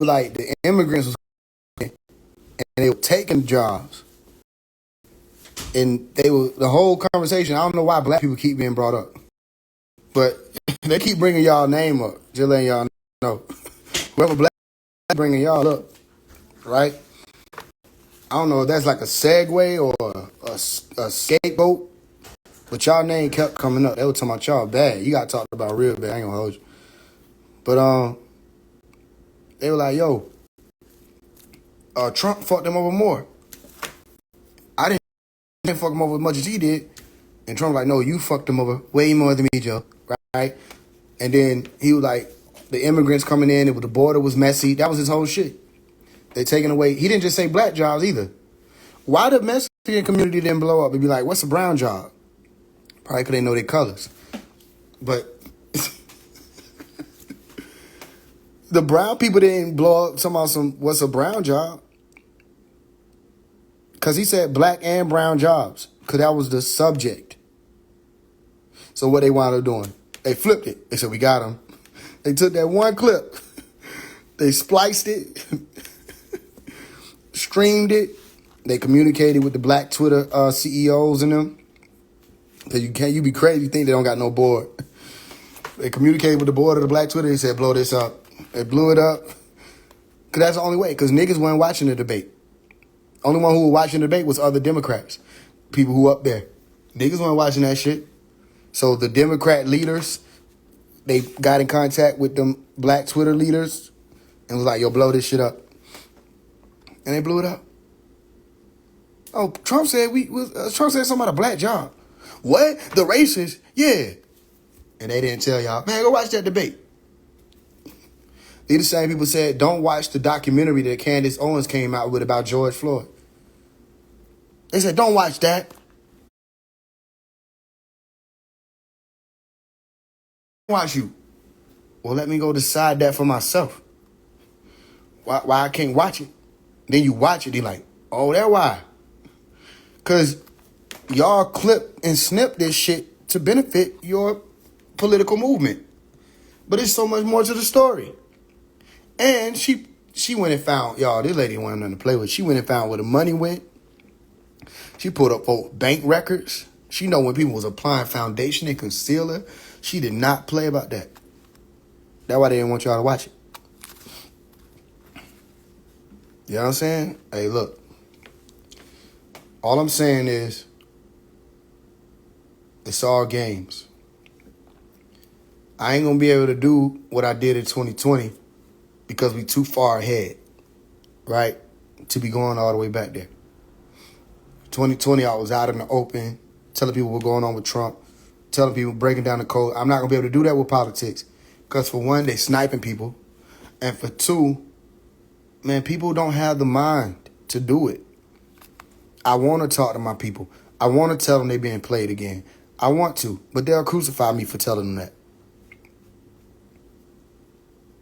like the immigrants was and they were taking jobs. And they were the whole conversation. I don't know why black people keep being brought up, but they keep bringing y'all name up. Just letting y'all know, whoever black bringing y'all up, right? I don't know if that's like a segue or a scapegoat, but y'all name kept coming up. They were talking about y'all bad. You got talked about real bad. I ain't gonna hold you, but they were like, yo, Trump fucked them over more. I didn't fuck him over as much as he did. And Trump was like, no, you fucked him over way more than me, Joe. Right? And then he was like, the immigrants coming in, the border was messy. That was his whole shit. They taking away. He didn't just say black jobs either. Why the Mexican community didn't blow up and be like, what's a brown job? Probably because they know their colors. But the brown people didn't blow up talking about what's a brown job? Because he said black and brown jobs. Because that was the subject. So what they wound up doing? They flipped it. They said, we got him. They took that one clip. They spliced it. Streamed it. They communicated with the black Twitter CEOs and them. Because you be crazy, you think they don't got no board. They communicated with the board of the black Twitter. They said, blow this up. They blew it up. Because that's the only way. Because niggas weren't watching the debate. Only one who was watching the debate was other Democrats. People who up there. Niggas weren't watching that shit. So the Democrat leaders, they got in contact with them black Twitter leaders and was like, yo, blow this shit up. And they blew it up. Oh, Trump said something about a black job. What? The racists? Yeah. And they didn't tell y'all, man, go watch that debate. These the same people said, don't watch the documentary that Candace Owens came out with about George Floyd. They said, don't watch that. Watch you. Well, let me go decide that for myself. Why I can't watch it? Then you watch it, they like, oh, that's why. Because y'all clip and snip this shit to benefit your political movement. But there's so much more to the story. And she went and found, y'all, this lady wanted nothing to play with. She went and found where the money went. She pulled up both bank records. She know when people was applying foundation and concealer. She did not play about that. That's why they didn't want y'all to watch it. You know what I'm saying? Hey, look. All I'm saying is, it's all games. I ain't going to be able to do what I did in 2020 because we too far ahead, right, to be going all the way back there. 2020, I was out in the open, telling people what's going on with Trump, telling people, breaking down the code. I'm not going to be able to do that with politics because, for one, they sniping people. And for two, man, people don't have the mind to do it. I want to talk to my people. I want to tell them they're being played again. I want to, but they'll crucify me for telling them that.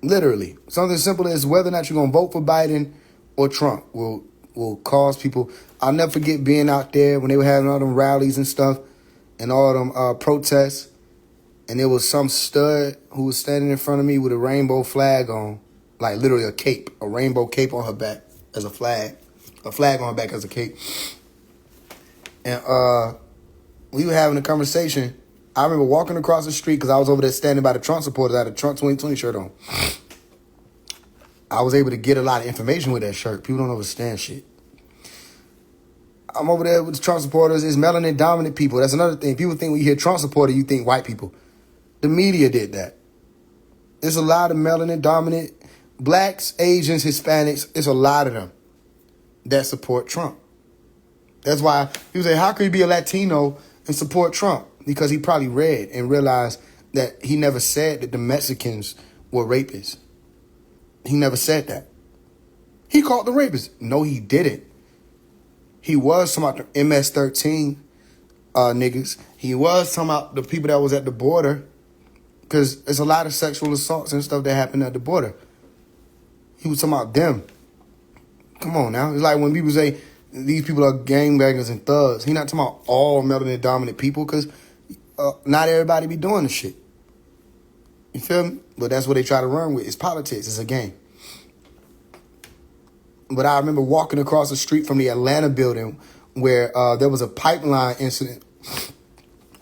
Literally. Something simple as whether or not you're going to vote for Biden or Trump will cause people. I'll never forget being out there when they were having all them rallies and stuff and all them protests. And there was some stud who was standing in front of me with a rainbow flag on, like literally a cape, a rainbow cape on her back as a flag on her back as a cape. And we were having a conversation. I remember walking across the street because I was over there standing by the Trump supporters. I had a Trump 2020 shirt on. I was able to get a lot of information with that shirt. People don't understand shit. I'm over there with the Trump supporters. It's melanin dominant people. That's another thing. People think when you hear Trump supporter, you think white people. The media did that. There's a lot of melanin dominant blacks, Asians, Hispanics. It's a lot of them that support Trump. That's why people say, how could you be a Latino and support Trump? Because he probably read and realized that he never said that the Mexicans were rapists. He never said that. He called them rapists. No, he didn't. He was talking about the MS-13 niggas. He was talking about the people that was at the border because there's a lot of sexual assaults and stuff that happened at the border. He was talking about them. Come on now. It's like when people say these people are gangbangers and thugs. He not talking about all melanin dominant people because not everybody be doing the shit. You feel me? But that's what they try to run with. It's politics. It's a game. But I remember walking across the street from the Atlanta building where there was a pipeline incident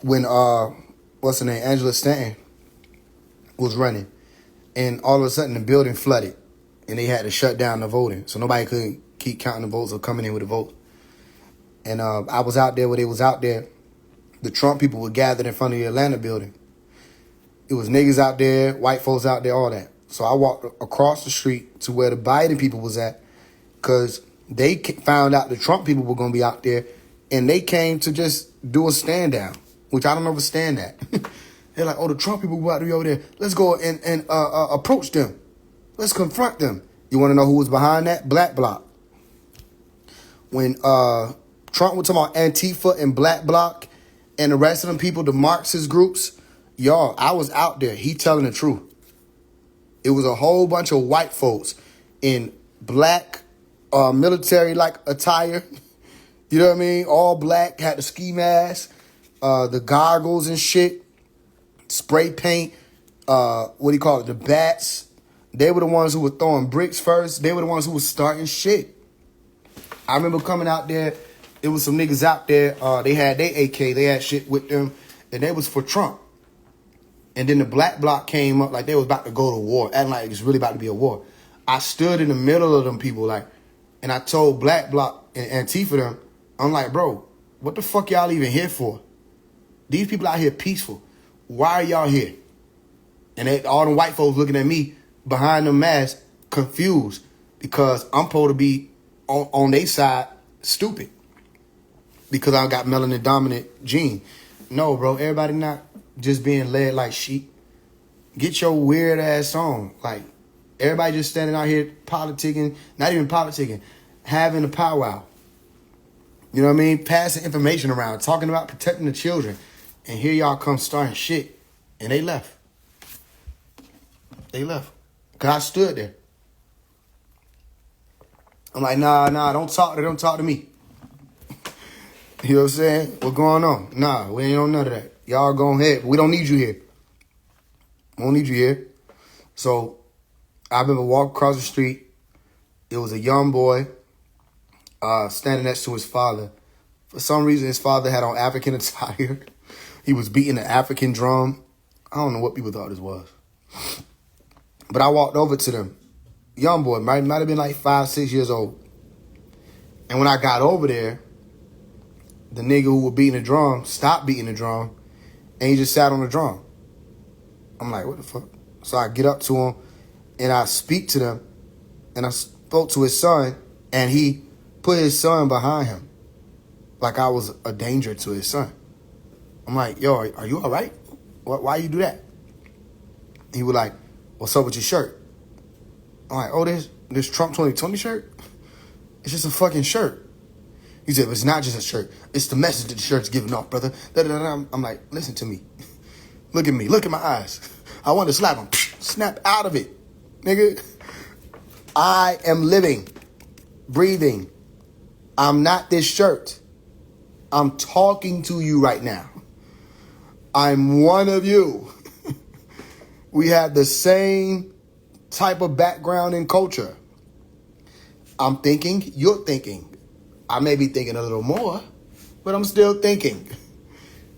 when, what's her name, Angela Stanton was running. And all of a sudden the building flooded. And they had to shut down the voting. So nobody could keep counting the votes or coming in with a vote. And I was out there when they was out there. The Trump people were gathered in front of the Atlanta building. It was niggas out there, white folks out there, all that. So I walked across the street to where the Biden people was at because they found out the Trump people were going to be out there, and they came to just do a stand down, which I don't understand that. They're like, oh, the Trump people were about to be over there. Let's go and approach them. Let's confront them. You want to know who was behind that? Black Bloc. When Trump was talking about Antifa and Black Bloc and the rest of them people, the Marxist groups, y'all, I was out there. He telling the truth. It was a whole bunch of white folks in black military-like attire. You know what I mean? All black, had the ski mask, the goggles and shit, spray paint, what do you call it, the bats. They were the ones who were throwing bricks first. They were the ones who were starting shit. I remember coming out there, it was some niggas out there, they had their AK, they had shit with them, and they was for Trump. And then the Black Bloc came up like they was about to go to war, acting like it was really about to be a war. I stood in the middle of them people, like, and I told Black Bloc and Antifa them, I'm like, bro, what the fuck y'all even here for? These people out here peaceful. Why are y'all here? And all the white folks looking at me behind the mask, confused, because I'm supposed to be on their side, stupid, because I got melanin dominant gene. No, bro, everybody not just being led like sheep. Get your weird ass on. Like, everybody just standing out here politicking, not even politicking, having a powwow. You know what I mean? Passing information around, talking about protecting the children. And here y'all come starting shit. And they left. They left. Because I stood there. I'm like, nah, don't talk to me. You know what I'm saying? What's going on? Nah, we ain't on none of that. Y'all go ahead. We don't need you here. We don't need you here. So I remember walking across the street. It was a young boy standing next to his father. For some reason, his father had on African attire. He was beating an African drum. I don't know what people thought this was. But I walked over to them. Young boy, might have been like 5, 6 years old. And when I got over there, the nigga who was beating the drum stopped beating the drum, and he just sat on the drum. I'm like, what the fuck? So I get up to him, and I speak to them, and I spoke to his son, and he put his son behind him, like I was a danger to his son. I'm like, yo, are you all right? Why you do that? He was like, what's up with your shirt? I'm like, oh, this Trump 2020 shirt? It's just a fucking shirt. He said, but it's not just a shirt. It's the message that the shirt's giving off, brother. I'm like, listen to me. Look at me. Look at my eyes. I want to slap him. Snap out of it, nigga. I am living, breathing. I'm not this shirt. I'm talking to you right now. I'm one of you. We have the same type of background and culture. I'm thinking, you're thinking. I may be thinking a little more, but I'm still thinking.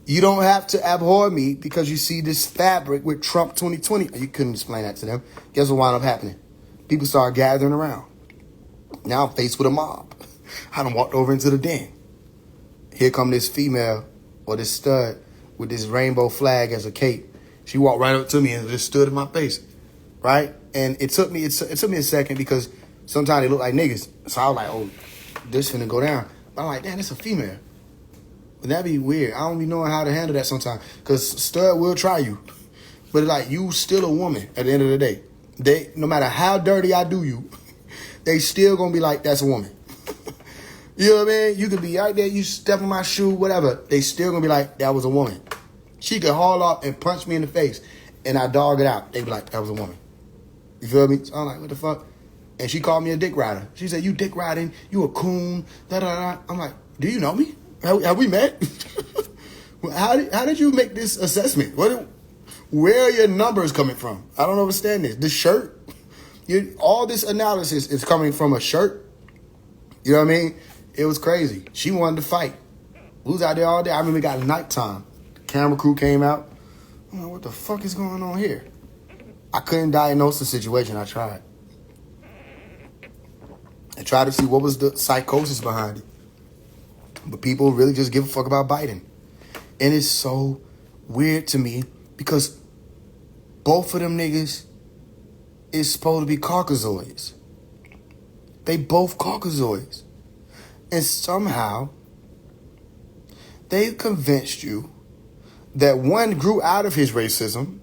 You don't have to abhor me because you see this fabric with Trump 2020. You couldn't explain that to them. Guess what wound up happening? People started gathering around. Now I'm faced with a mob. I done walked over into the den. Here come this female or this stud with this rainbow flag as a cape. She walked right up to me and just stood in my face, right? And it took me a second because sometimes they look like niggas. So I was like, oh, this finna go down. But I'm like, damn, it's a female. But that'd be weird. I don't be knowing how to handle that sometimes. Because stud will try you. But like, you still a woman at the end of the day. They, no matter how dirty I do you, they still gonna be like, that's a woman. You know what I mean? You could be right there, you step in my shoe, whatever. They still gonna be like, that was a woman. She could haul off and punch me in the face, and I dog it out. They be like, that was a woman. You feel me? So I'm like, what the fuck? And she called me a dick rider. She said, you dick riding, you a coon, da-da-da. I'm like, do you know me? Have we met? How did you make this assessment? Where are your numbers coming from? I don't understand this. This shirt? All this analysis is coming from a shirt? You know what I mean? It was crazy. She wanted to fight. We was out there all day. I remember it got nighttime. The camera crew came out. I'm like, what the fuck is going on here? I couldn't diagnose the situation. I tried. I tried to see what was the psychosis behind it. But people really just give a fuck about Biden. And it's so weird to me because both of them niggas is supposed to be Caucasoids. They both Caucasoids. And somehow they convinced you that one grew out of his racism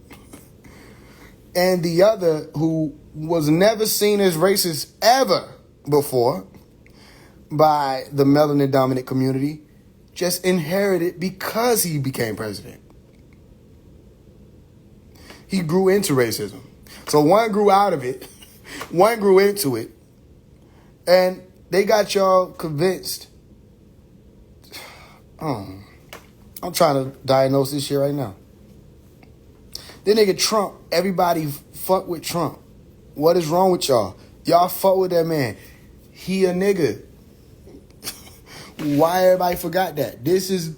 and the other, who was never seen as racist ever before by the melanin dominant community, just inherited because he became president. He grew into racism. So one grew out of it, one grew into it, and they got y'all convinced. I'm trying to diagnose this shit right now. The nigga Trump, everybody fuck with Trump. What is wrong with y'all? Y'all fuck with that man. He a nigga. Why everybody forgot that? This is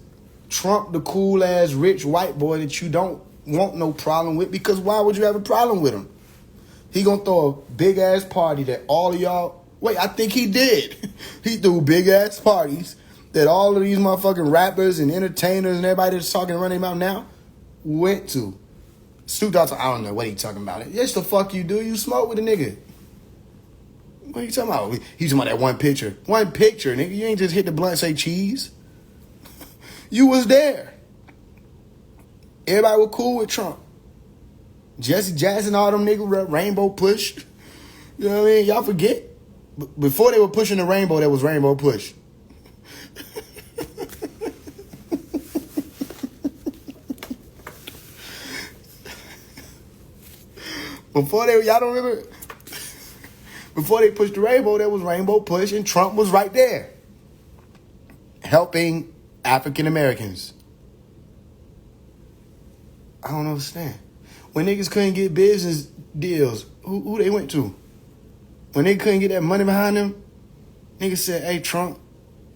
Trump, the cool ass rich white boy that you don't want no problem with, because why would you have a problem with him? He gonna throw a big ass party that all of y'all, wait, I think he did. He threw big ass parties that all of these motherfucking rappers and entertainers and everybody that's talking and running about now went to. Snoop Dogg, I don't know what he talking about. Yes, the fuck you do. You smoke with a nigga. What are you talking about? He's talking about that one picture. One picture, nigga. You ain't just hit the blunt and say cheese. You was there. Everybody was cool with Trump. Jesse Jackson, all them niggas, Rainbow Push. You know what I mean? Y'all forget. Before they were pushing the rainbow, there was Rainbow Push. Y'all don't remember? Before they pushed the rainbow, there was Rainbow Push, and Trump was right there helping African Americans. I don't understand. When niggas couldn't get business deals, who they went to? When they couldn't get that money behind them, niggas said, hey, Trump,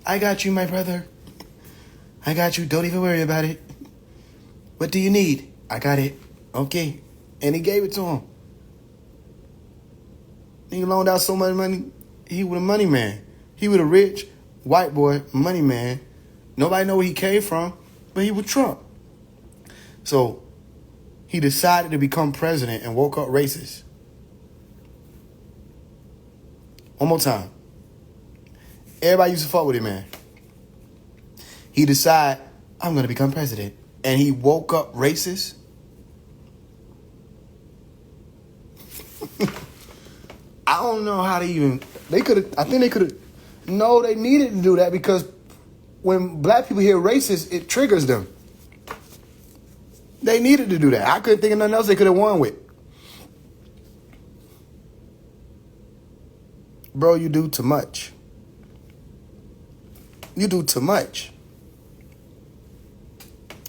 I got you, my brother. I got you. Don't even worry about it. What do you need? I got it. Okay. And he gave it to him. Nigga loaned out so much money. He was a money man. He was a rich white boy money man. Nobody know where he came from, but he was Trump. So he decided to become president and woke up racist. One more time. Everybody used to fuck with him, man. He decided, I'm going to become president. And he woke up racist. I don't know how they even... I think they could have... No, they needed to do that because when black people hear racist, it triggers them. They needed to do that. I couldn't think of nothing else they could have won with. Bro, you do too much. You do too much.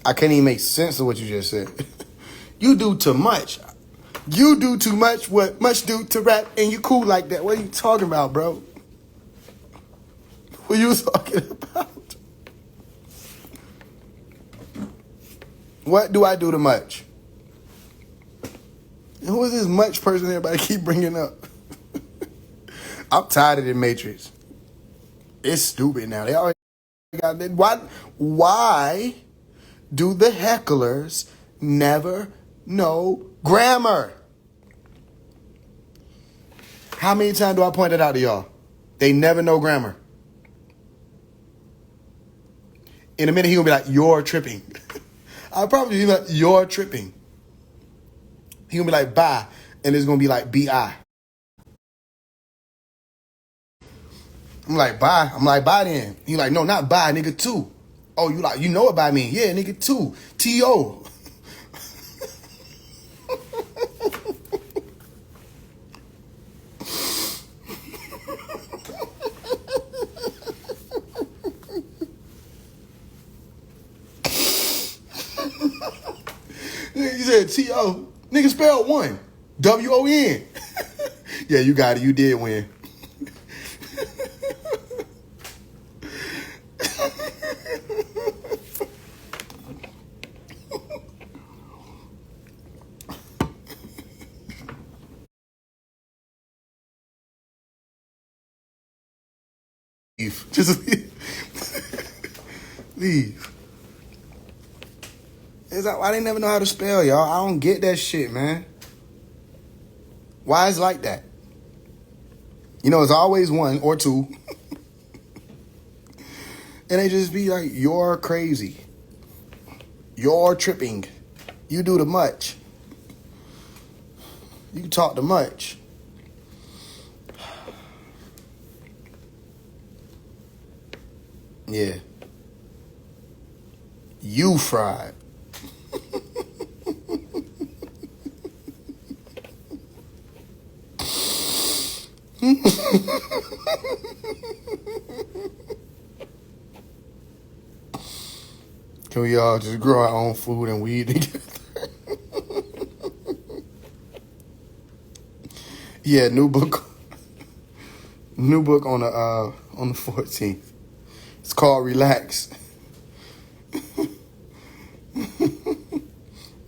I can't even make sense of what you just said. You do too much. You do too much what much do to rap, and you cool like that. What are you talking about, bro? What are you talking about? What do I do too much? Who is this much person everybody keep bringing up? I'm tired of the Matrix. It's stupid now. They already got that. Why do the hecklers never know grammar? How many times do I point that out to y'all? They never know grammar. In a minute, he gonna be like, you're tripping. I'll probably be like, you're tripping. He gonna be like, bye. And it's gonna be like, B-I. I'm like, bye. I'm like, bye then. He like, no, not bye, nigga, two. Oh, you like, you know what bye mean? Yeah, nigga, two. T-O. He said T-O. Nigga spelled one. W-O-N. Yeah, you got it. You did win. leave. Just leave. Leave. It's like, why they never know how to spell, y'all? I don't get that shit, man. Why is it like that? You know, it's always one or two. And they just be like, you're crazy. You're tripping. You do too much. You talk too much. Yeah. You fried. Can we all just grow our own food and weed together? Yeah, new book. New book on the 14th. It's called Relax.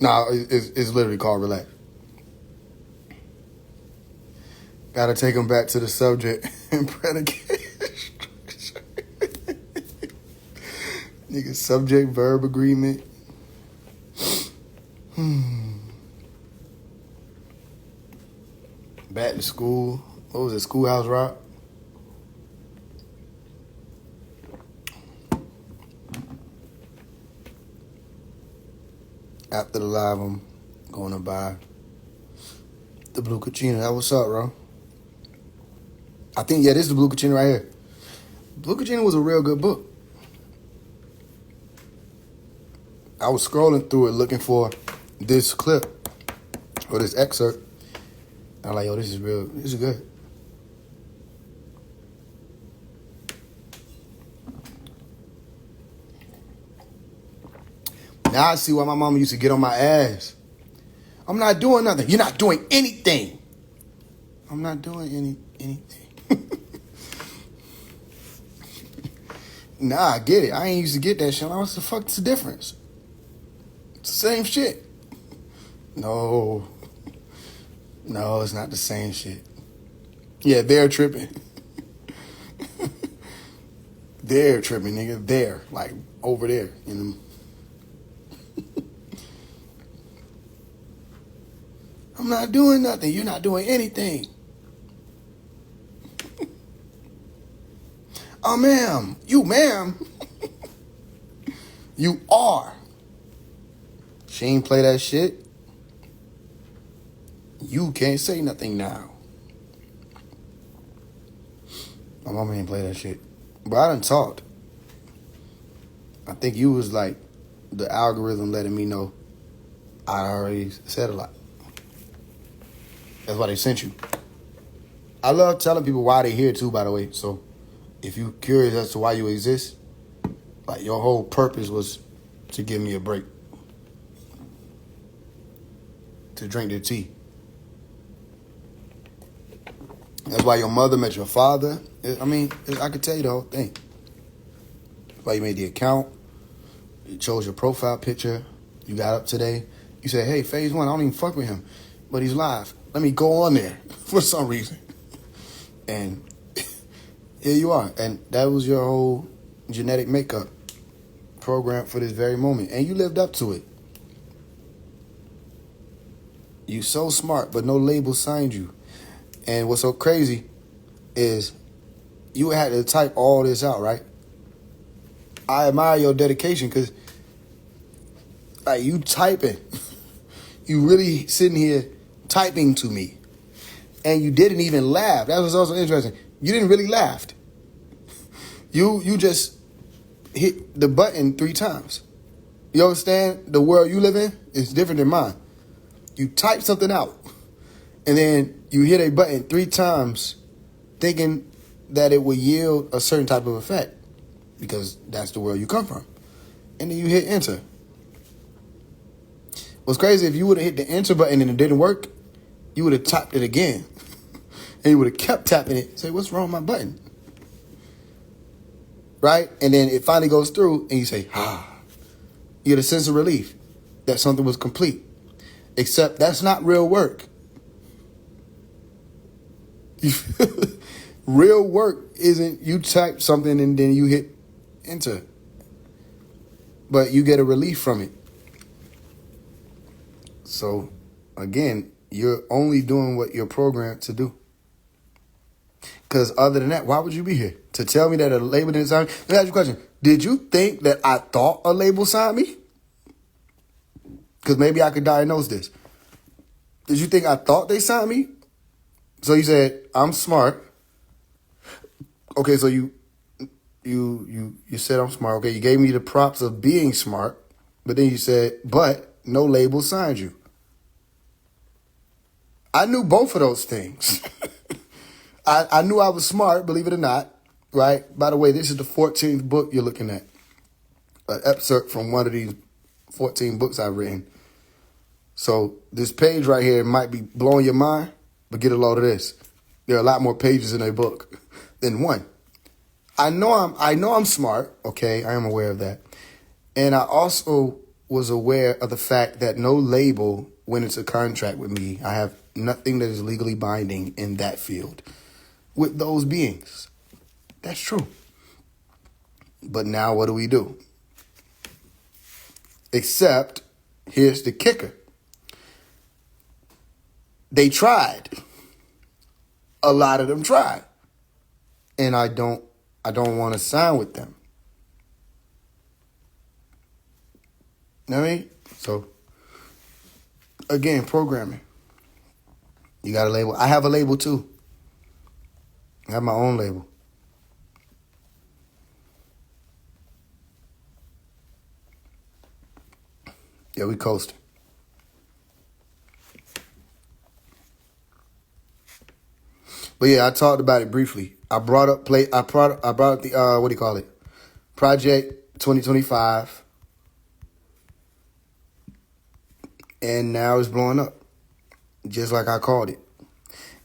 Nah, it's literally called Relax. Gotta take them back to the subject and predicate structure. Nigga, subject verb agreement. Back to school. What was it? Schoolhouse Rock? After the live, I'm going to buy the Blue Kachina. That what's up, bro? I think, yeah, this is the Blue Kachina right here. Blue Kachina was a real good book. I was scrolling through it looking for this clip or this excerpt. I'm like, yo, this is real. This is good. Now I see why my mama used to get on my ass. I'm not doing nothing. You're not doing anything. I'm not doing anything. Nah, I get it. I ain't used to get that shit. What's the fuck's the difference? It's the same shit. No, it's not the same shit. Yeah, they're tripping. They're tripping, nigga. They're like over there, you know. I'm not doing nothing. You're not doing anything. Oh, ma'am. You, ma'am. You are. She ain't play that shit. You can't say nothing now. My mama ain't play that shit. But I done talked. I think you was like the algorithm letting me know I already said a lot. That's why they sent you. I love telling people why they here too, by the way. So if you're curious as to why you exist, like your whole purpose was to give me a break. To drink their tea. That's why your mother met your father. I could tell you the whole thing. That's why you made the account. You chose your profile picture. You got up today. You said, hey, Faise One, I don't even fuck with him. But he's live. Let me go on there for some reason. And here you are. And that was your whole genetic makeup program for this very moment. And you lived up to it. You so smart, but no label signed you. And what's so crazy is you had to type all this out, right? I admire your dedication because like you typing. You really sitting here typing to me. And you didn't even laugh. That was also interesting. You didn't really laugh. You just hit the button 3 times. You understand? The world you live in is different than mine. You type something out. And then you hit a button 3 times thinking that it will yield a certain type of effect. Because that's the world you come from. And then you hit enter. What's crazy, if you would have hit the enter button and it didn't work, you would have tapped it again. And you would have kept tapping it. Say, what's wrong with my button? Right? And then it finally goes through and you say, You get a sense of relief that something was complete. Except that's not real work. You Real work isn't you type something and then you hit enter, but you get a relief from it. So, again, you're only doing what you're programmed to do. Because other than that, why would you be here? To tell me that a label didn't sign me? Let me ask you a question. Did you think that I thought a label signed me? Because maybe I could diagnose this. Did you think I thought they signed me? So you said, I'm smart. Okay, so you said I'm smart. Okay, you gave me the props of being smart. But then you said, but no label signed you. I knew both of those things. I knew I was smart, believe it or not, right? By the way, this is the 14th book you're looking at. An excerpt from one of these 14 books I've written. So this page right here might be blowing your mind, but get a load of this. There are a lot more pages in a book than one. I know I'm smart, okay? I am aware of that. And I also was aware of the fact that no label went into contract with me. I have nothing that is legally binding in that field with those beings. That's true. But now what do? Except, here's the kicker. They tried. A lot of them tried. And I don't want to sign with them. You know what I mean? So, again, programming. You got a label. I have a label too. I have my own label. Yeah, we coasting. But yeah, I talked about it briefly. I brought up the what do you call it? Project 2025. And now it's blowing up. Just like I called it.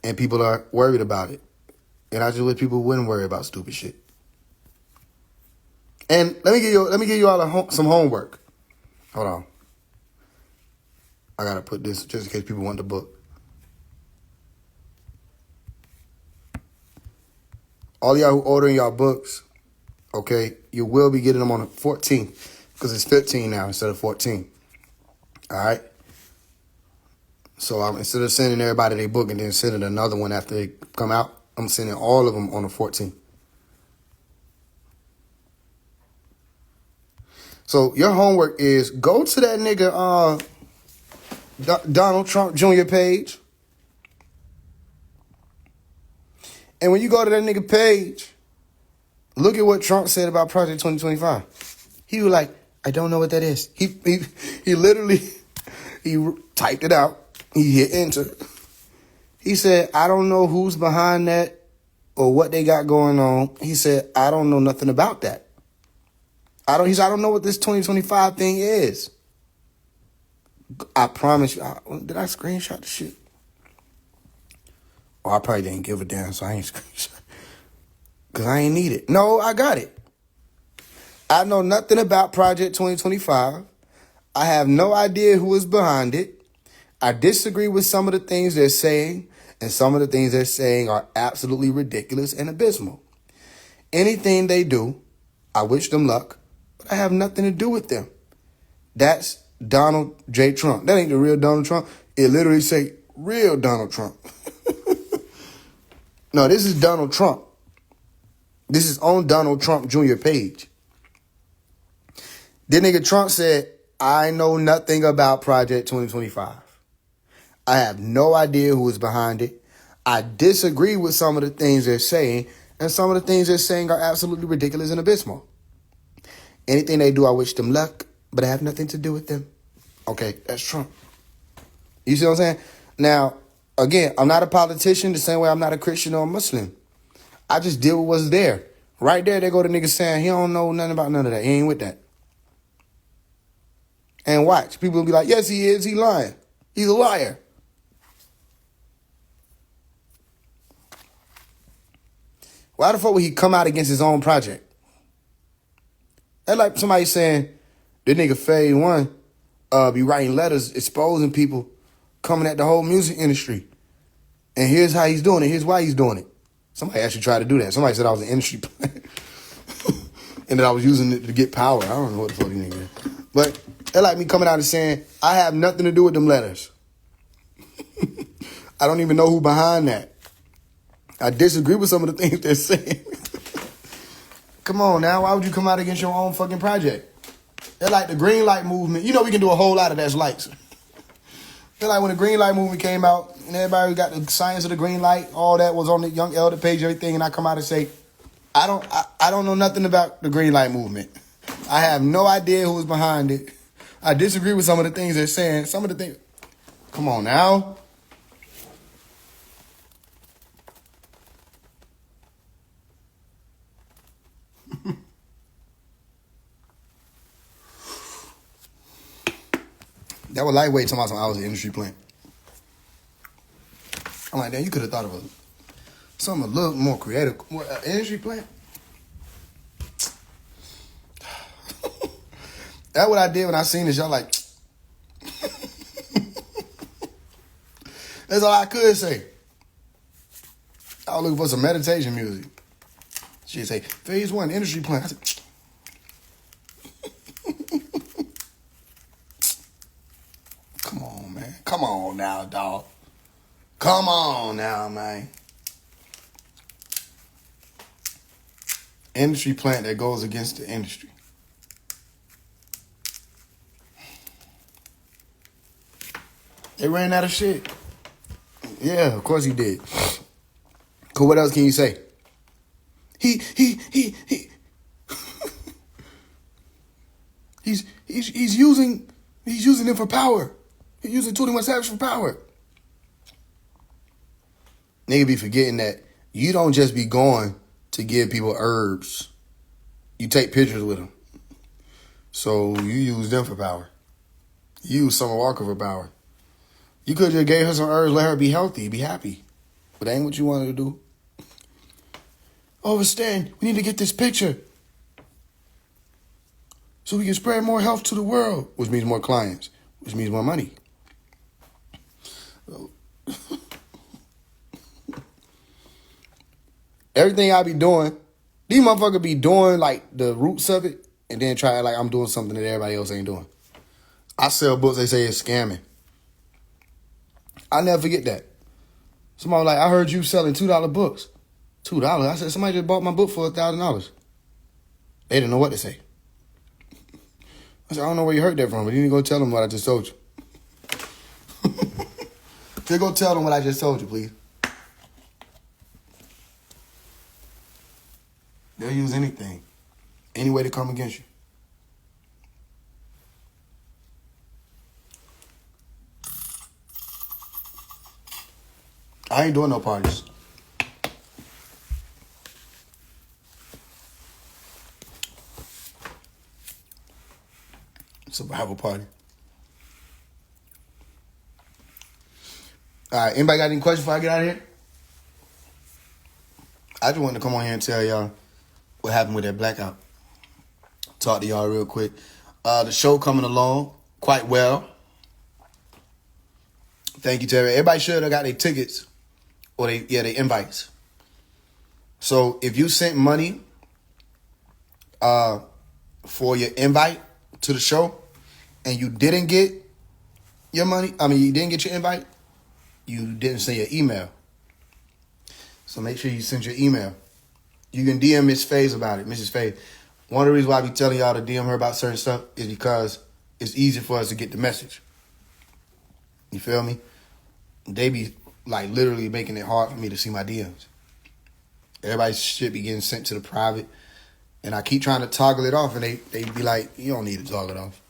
And people are worried about it. And I just wish people wouldn't worry about stupid shit. And let me give you all some homework. Hold on. I gotta put this just in case people want the book. All y'all who ordering y'all books, okay, you will be getting them on the 14th because it's 15 now instead of 14. All right. So instead of sending everybody their book and then sending another one after they come out, I'm sending all of them on the 14th. So your homework is go to that nigga Donald Trump Jr. page. And when you go to that nigga page, look at what Trump said about Project 2025. He was like, I don't know what that is. He literally typed it out. He hit enter. He said, I don't know who's behind that or what they got going on. He said, I don't know nothing about that. He said, I don't know what this 2025 thing is. I promise you. Did I screenshot the shit? Oh, I probably didn't give a damn, so I ain't screenshot. Because I ain't need it. No, I got it. I know nothing about Project 2025. I have no idea who is behind it. I disagree with some of the things they're saying, and some of the things they're saying are absolutely ridiculous and abysmal. Anything they do, I wish them luck, but I have nothing to do with them. That's Donald J. Trump. That ain't the real Donald Trump. It literally say real Donald Trump. No, this is Donald Trump. This is on Donald Trump Jr. page. This nigga Trump said, I know nothing about Project 2025. I have no idea who is behind it. I disagree with some of the things they're saying, and some of the things they're saying are absolutely ridiculous and abysmal. Anything they do, I wish them luck, but I have nothing to do with them. Okay, that's Trump. You see what I'm saying? Now, again, I'm not a politician the same way I'm not a Christian or a Muslim. I just deal with what's there. Right there, they go to niggas saying he don't know nothing about none of that. He ain't with that. And watch, people will be like, yes, he is. He lying. He's a liar. Why the fuck would he come out against his own project? That's like somebody saying, this nigga Faise One be writing letters exposing people coming at the whole music industry. And here's how he's doing it. Here's why he's doing it. Somebody actually tried to do that. Somebody said I was an industry plant. And that I was using it to get power. I don't know what the fuck these niggas is. But they're like me coming out and saying, I have nothing to do with them letters. I don't even know who behind that. I disagree with some of the things they're saying. Come on now, why would you come out against your own fucking project? They're like the green light movement. You know we can do a whole lot of that's likes. They're like when the green light movement came out and everybody got the science of the green light, all that was on the Young Elder page, everything, and I come out and say, I don't know nothing about the green light movement. I have no idea who was behind it. I disagree with some of the things they're saying. Some of the things, come on now. That was lightweight talking about something I was an industry plant. I'm like, damn, you could have thought of something a little more creative. More, industry plant? That's what I did when I seen this. Y'all like, that's all I could say. I was looking for some meditation music. She'd say, Faise One industry plant. I said, come on, man. Come on now, dog. Come on now, man. Industry plant that goes against the industry. They ran out of shit. Yeah, of course he did. Cause what else can you say? He. he's using him for power. He's using 21 Savage for power. Nigga be forgetting that you don't just be going to give people herbs. You take pictures with them. So you use them for power. You use Summer Walker for power. You could have just gave her some herbs, let her be healthy, be happy. But that ain't what you wanted to do. Overstand, we need to get this picture so we can spread more health to the world, which means more clients, which means more money. Everything I be doing, these motherfuckers be doing like the roots of it and then try like I'm doing something that everybody else ain't doing. I sell books, they say it's scamming. I never forget that. Somebody was like, I heard you selling $2 books. $2? I said, somebody just bought my book for $1,000. They didn't know what to say. I said, I don't know where you heard that from, but you need to go tell them what I just told you. Just go tell them what I just told you, please. They'll use anything, any way to come against you. I ain't doing no parties. It's a Bible party. All right, anybody got any questions before I get out of here? I just wanted to come on here and tell y'all what happened with that blackout. Talk to y'all real quick. The show coming along quite well. Thank you to everybody. Everybody should have got their tickets or their invites. So if you sent money for your invite to the show and you didn't get your money, you didn't get your invite, you didn't send your email. So make sure you send your email. You can DM Miss Faise about it, Mrs. Faise. One of the reasons why I be telling y'all to DM her about certain stuff is because it's easier for us to get the message. You feel me? They be like literally making it hard for me to see my DMs. Everybody should be getting sent to the private. And I keep trying to toggle it off and they be like, you don't need to toggle it off.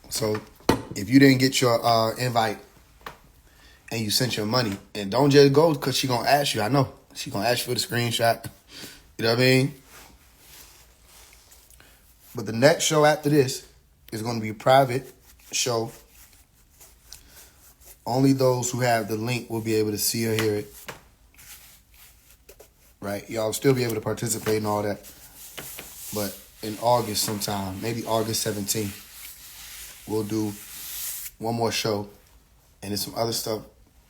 So if you didn't get your invite and you sent your money, and don't just go because she going to ask you. I know. She going to ask you for the screenshot. You know what I mean? But the next show after this is going to be a private show. Only those who have the link will be able to see or hear it. Right? Y'all still be able to participate and all that. But in August sometime, maybe August 17th, we'll do one more show. And there's some other stuff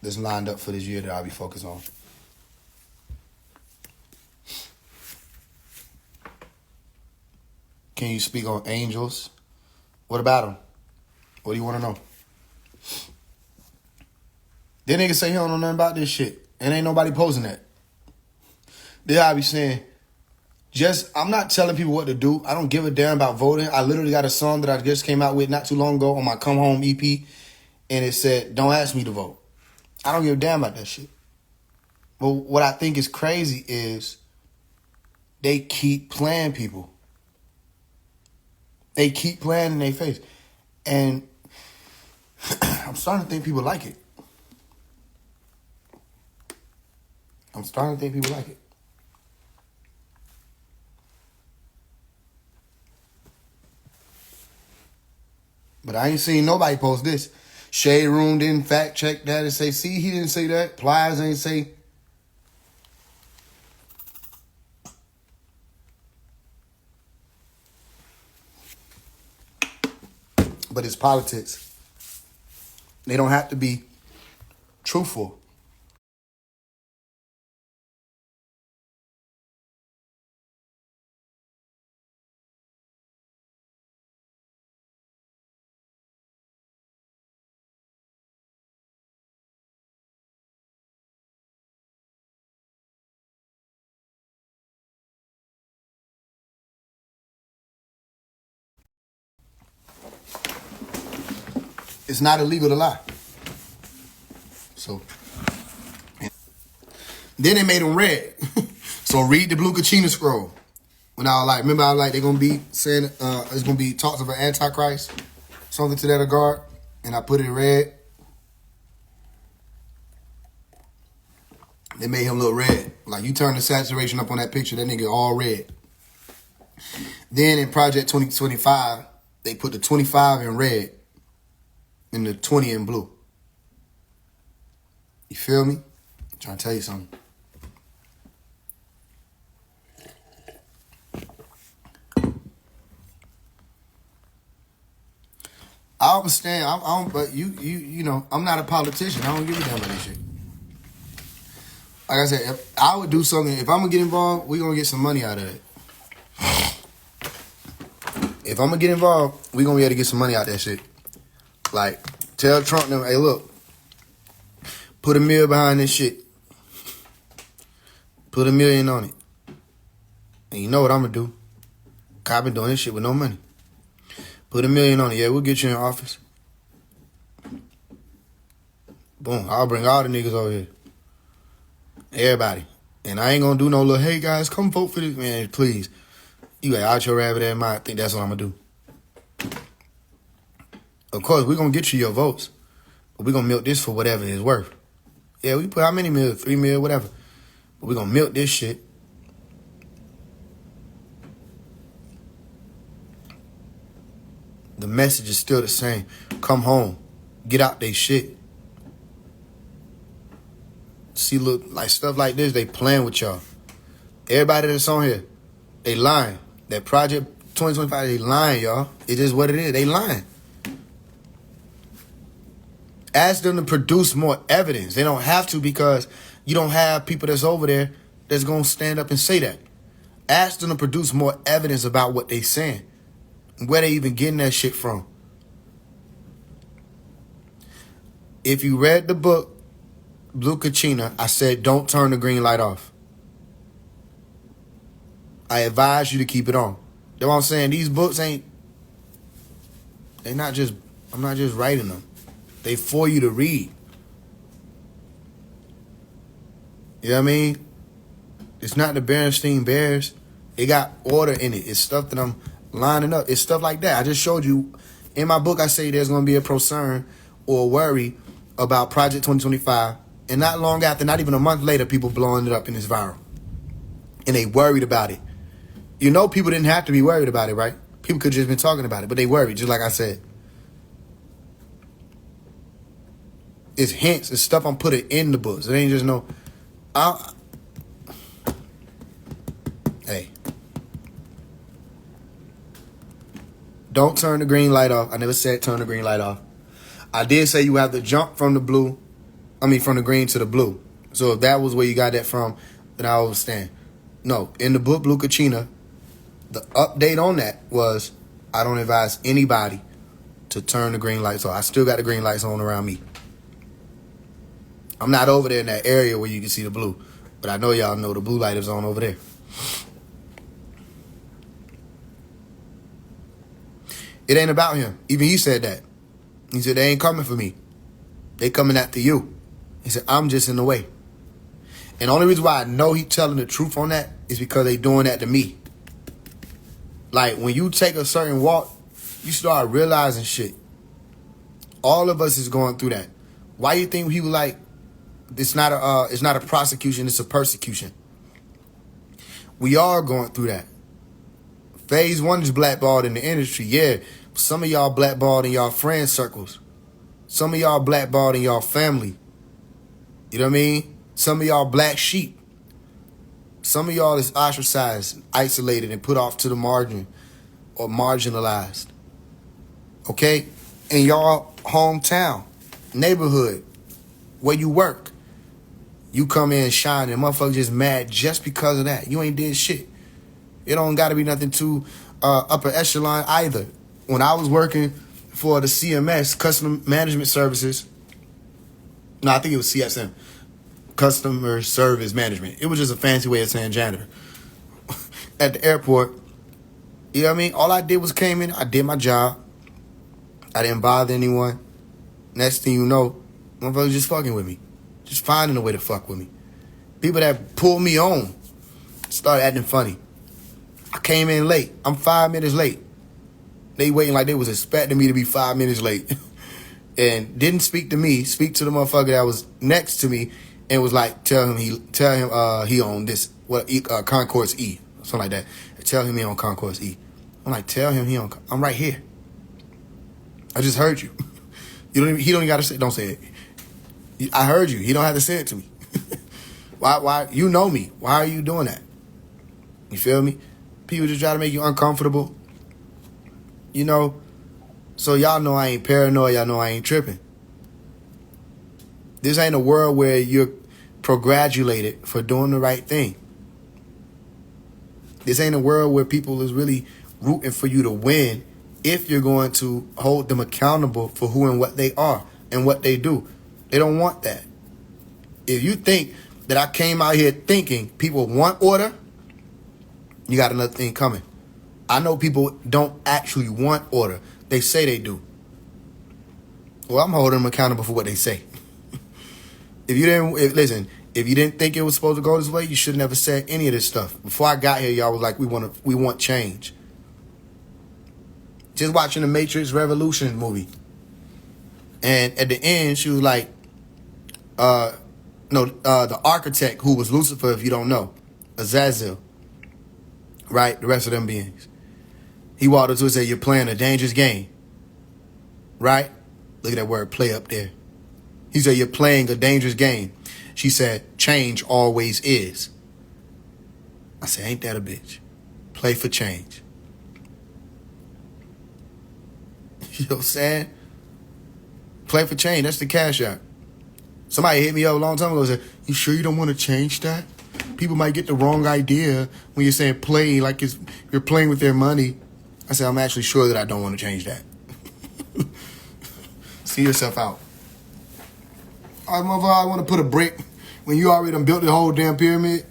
that's lined up for this year that I'll be focused on. Can you speak on angels? What about them? What do you want to know? That nigga say he don't know nothing about this shit. And ain't nobody posting that. Then I be saying, I'm not telling people what to do. I don't give a damn about voting. I literally got a song that I just came out with not too long ago on my Come Home EP. And it said, don't ask me to vote. I don't give a damn about that shit. But what I think is crazy is they keep playing people. They keep playing in their face. And I'm starting to think people like it. I'm starting to think people like it. But I ain't seen nobody post this. Shade Room didn't fact check that and say, see, he didn't say that. Pliers ain't say. But it's politics. They don't have to be truthful. It's not illegal to lie. So, then they made them red. So read the Blue Kachina scroll. When I was like, remember I was like, they're going to be saying, it's going to be talks of an Antichrist, something to that regard, and I put it in red. They made him look red. Like, you turn the saturation up on that picture, that nigga all red. Then in Project 2025, they put the 25 in red and the 20 in blue. You feel me? I'm trying to tell you something. I understand. But you know, I'm not a politician. I don't give a damn about this shit. Like I said, if I would do something. If I'm gonna get involved, we gonna get some money out of it. If I'm gonna get involved, we gonna be able to get some money out of that shit. Like, tell Trump them, hey, look, put $1 million behind this shit. Put $1 million on it. And you know what I'm gonna do? I've been doing this shit with no money. Put $1 million on it. Yeah, we'll get you in office. Boom. I'll bring all the niggas over here. Everybody. And I ain't gonna do no little, hey guys, come vote for this. Man, please. You got out your rabbit ass mind. I think that's what I'm gonna do. Of course, we're gonna get you your votes. But we're gonna milk this for whatever it's worth. Yeah, we put how many mil? 3 mil, whatever. But we're gonna milk this shit. The message is still the same. Come home. Get out they shit. See, look, like stuff like this, they playing with y'all. Everybody that's on here, they lying. That Project 2025, they lying, y'all. It is what it is. They lying. Ask them to produce more evidence. They don't have to because you don't have people that's over there that's going to stand up and say that. Ask them to produce more evidence about what they saying. Where they even getting that shit from. If you read the book, Blue Kachina, I said don't turn the green light off. I advise you to keep it on. That's what I'm saying. These books I'm not just writing them. They for you to read. You know what I mean? It's not the Berenstein Bears. It got order in it. It's stuff that I'm lining up. It's stuff like that. I just showed you. In my book, I say there's going to be a concern or a worry about Project 2025. And not long after, not even a month later, people blowing it up and it's viral. And they worried about it. You know people didn't have to be worried about it, right? People could have just been talking about it, but they worried, just like I said. It's hints. It's stuff I'm putting in the books. It ain't just no... Hey. Don't turn the green light off. I never said turn the green light off. I did say you have to jump from the blue I mean, from the green to the blue. So if that was where you got that from, then I understand. No, in the book, Blue Kachina, the update on that was, I don't advise anybody to turn the green lights on. I still got the green lights on around me. I'm not over there in that area where you can see the blue, but I know y'all know the blue light is on over there. It ain't about him. Even he said that. He said, they ain't coming for me. They coming after you. He said, I'm just in the way. And the only reason why I know he telling the truth on that is because they doing that to me. Like, when you take a certain walk, you start realizing shit. All of us is going through that. Why you think he was like, it's not a prosecution, it's a persecution? We are going through that. Faise One is blackballed in the industry, yeah. Some of y'all blackballed in y'all friend circles. Some of y'all blackballed in y'all family. You know what I mean? Some of y'all black sheep. Some of y'all is ostracized, isolated, and put off to the margin or marginalized. Okay? In y'all hometown, neighborhood, where you work, you come in shining, motherfuckers just mad just because of that. You ain't did shit. It don't got to be nothing too upper echelon either. When I was working for the CMS, Customer Management Services, no, I think it was CSM, Customer Service Management. It was just a fancy way of saying janitor. At the airport, you know what I mean? All I did was came in, I did my job. I didn't bother anyone. Next thing you know, motherfuckers just fucking with me. Just finding a way to fuck with me. People that pulled me on started acting funny. I came in late. I'm 5 minutes late. They waiting like they was expecting me to be 5 minutes late. And didn't speak to me, speak to the motherfucker that was next to me, and was like, tell him he on this, Concourse E, something like that. Tell him he on Concourse E. I'm like, tell him he on, I'm right here. I just heard you. He don't even gotta say, don't say it. I heard you. He don't have to say it to me. Why? You know me. Why are you doing that? You feel me? People just try to make you uncomfortable. You know? So y'all know I ain't paranoid. Y'all know I ain't tripping. This ain't a world where you're congratulated for doing the right thing. This ain't a world where people is really rooting for you to win if you're going to hold them accountable for who and what they are and what they do. They don't want that. If you think that I came out here thinking people want order, you got another thing coming. I know people don't actually want order. They say they do. Well, I'm holding them accountable for what they say. If you didn't think it was supposed to go this way, you should never said any of this stuff. Before I got here, y'all was like, we want change. Just watching the Matrix Revolution movie. And at the end, she was like, the architect who was Lucifer, if you don't know, Azazel, right? The rest of them beings. He walked up to her and said, you're playing a dangerous game, right? Look at that word play up there. He said, you're playing a dangerous game. She said, change always is. I said, ain't that a bitch? Play for change. You know what I'm saying? Play for change. That's the cash out. Somebody hit me up a long time ago and said, you sure you don't want to change that? People might get the wrong idea when you're saying play, like you're playing with their money. I said, I'm actually sure that I don't want to change that. See yourself out. All right, motherfucker, I want to put a brick when you already done built the whole damn pyramid.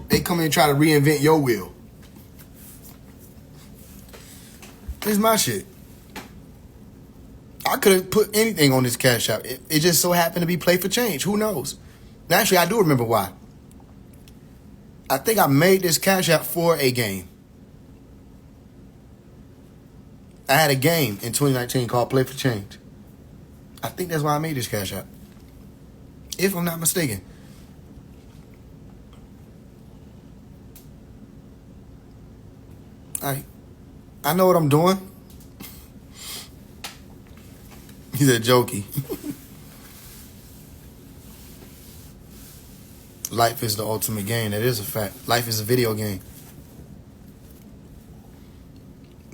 They come in and try to reinvent your wheel. This is my shit. I could have put anything on this cash app. It just so happened to be play for change. Who knows? And actually, I do remember why. I think I made this cash app for a game. I had a game in 2019 called Play for Change. I think that's why I made this cash app. If I'm not mistaken. I know what I'm doing. He said jokey. Life is the ultimate game. That is a fact. Life is a video game.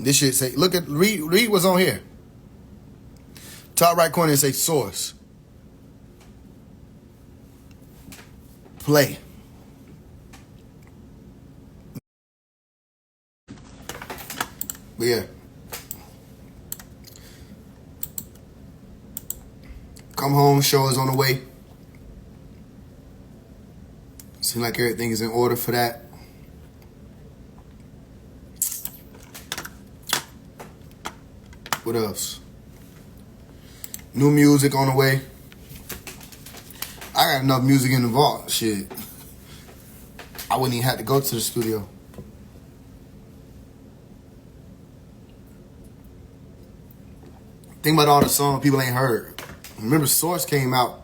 This shit say, read what's on here. Top right corner, it say source. Play. But yeah. Come home, show is on the way. Seems like everything is in order for that. What else? New music on the way. I got enough music in the vault. Shit. I wouldn't even have to go to the studio. Think about all the songs people ain't heard. Remember, Source came out,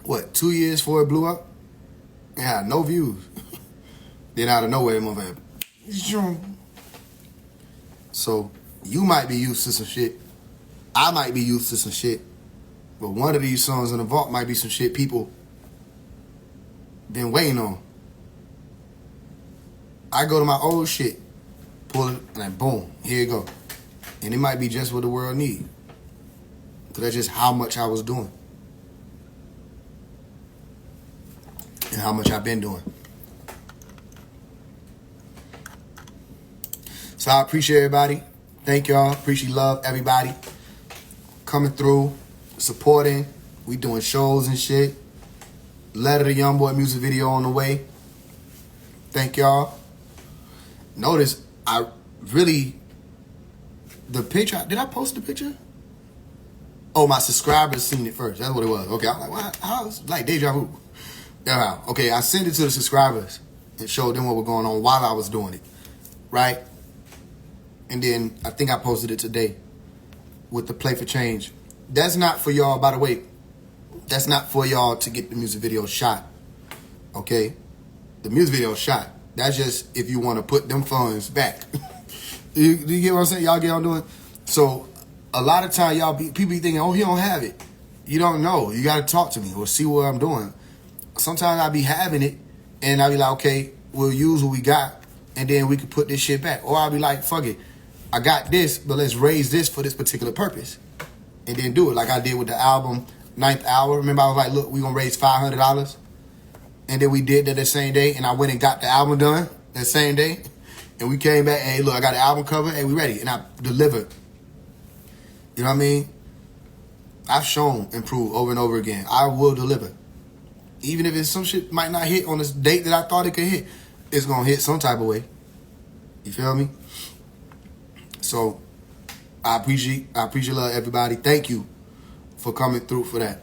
what, 2 years before it blew up? It had no views. Then out of nowhere, motherfucker. So, you might be used to some shit. I might be used to some shit. But one of these songs in the vault might be some shit people been waiting on. I go to my old shit, pull it, and then boom, here you go. And it might be just what the world needs. Because that's just how much I was doing. And how much I've been doing. So I appreciate everybody. Thank y'all. Appreciate love everybody. Coming through, supporting. We doing shows and shit. Letter to Young Boy music video on the way. Thank y'all. Notice I really... The picture, did I post the picture? Oh, my subscribers seen it first. That's what it was. Okay, I'm like, what? How? Like deja vu. Yeah. Okay, I sent it to the subscribers and showed them what was going on while I was doing it. Right? And then I think I posted it today with the Play for Change. That's not for y'all, by the way. That's not for y'all to get the music video shot. Okay? The music video shot. That's just if you want to put them funds back. You get what I'm saying? Y'all get what I'm doing? So, a lot of time, people be thinking, oh, he don't have it. You don't know. You got to talk to me or see what I'm doing. Sometimes I be having it, and I be like, okay, we'll use what we got, and then we can put this shit back. Or I'll be like, fuck it. I got this, but let's raise this for this particular purpose. And then do it like I did with the album, Ninth Hour. Remember, I was like, look, we going to raise $500. And then we did that the same day, and I went and got the album done that same day. And we came back, hey, look, I got the album cover, hey, we ready. And I delivered. You know what I mean? I've shown improve over and over again. I will deliver. Even if it's some shit might not hit on this date that I thought it could hit, it's going to hit some type of way. You feel me? So, I appreciate love, everybody. Thank you for coming through for that.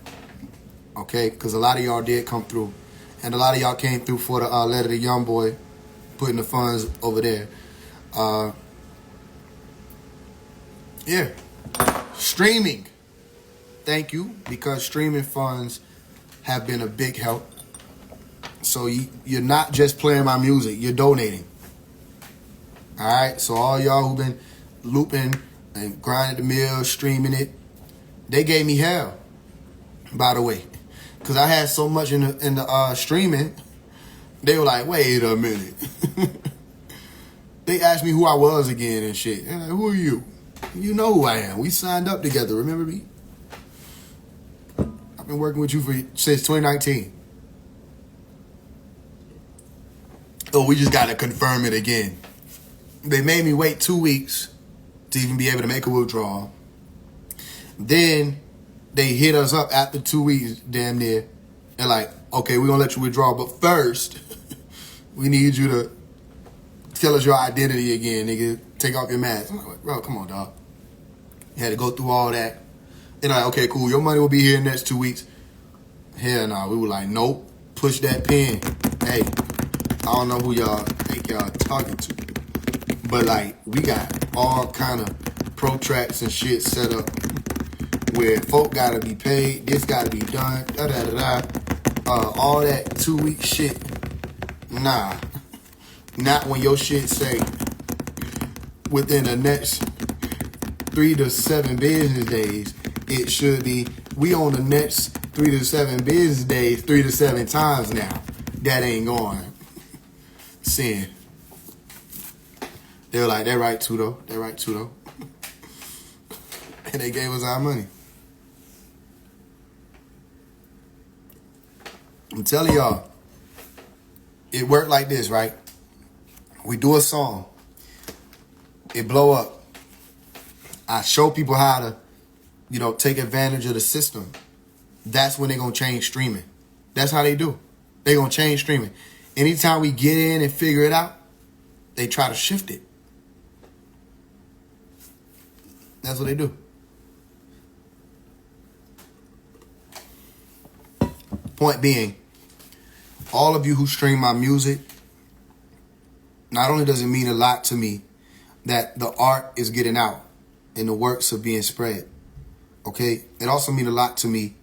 Okay? Because a lot of y'all did come through. And a lot of y'all came through for the Letter to Young Boy, putting the funds over there. Yeah. Streaming. Thank you, because streaming funds have been a big help. So you're not just playing my music, you're donating. All right? So all y'all who've been looping and grinding the mill, streaming it, they gave me hell, by the way. Because I had so much in the streaming, they were like, wait a minute. They asked me who I was again and shit. And like, who are you? You know who I am. We signed up together, remember me? I've been working with you since 2019. Oh, we just got to confirm it again. They made me wait 2 weeks to even be able to make a withdrawal. Then they hit us up after 2 weeks, damn near. They're like, okay, we're going to let you withdraw, but first, we need you to tell us your identity again, nigga. Take off your mask. I'm like, bro, come on, dog. You had to go through all that. They're like, okay, cool. Your money will be here in the next 2 weeks. Hell no. We were like, nope. Push that pen. Hey, I don't know who y'all think y'all talking to. But, like, we got all kind of protracts and shit set up where folk got to be paid. This got to be done. Da-da-da-da. All that 2 week shit. Nah. Not when your shit say within the next 3 to 7 business days. It should be, we on the next 3 to 7 business days 3 to 7 times now. That ain't going. Sin. They were like, they're right too though. They're right too though. And they gave us our money. I'm telling y'all, it worked like this, right? We do a song. It blow up. I show people how to, take advantage of the system. That's when they're going to change streaming. That's how they do. They're going to change streaming. Anytime we get in and figure it out, they try to shift it. That's what they do. Point being, all of you who stream my music, not only does it mean a lot to me that the art is getting out and the works are being spread, okay? It also means a lot to me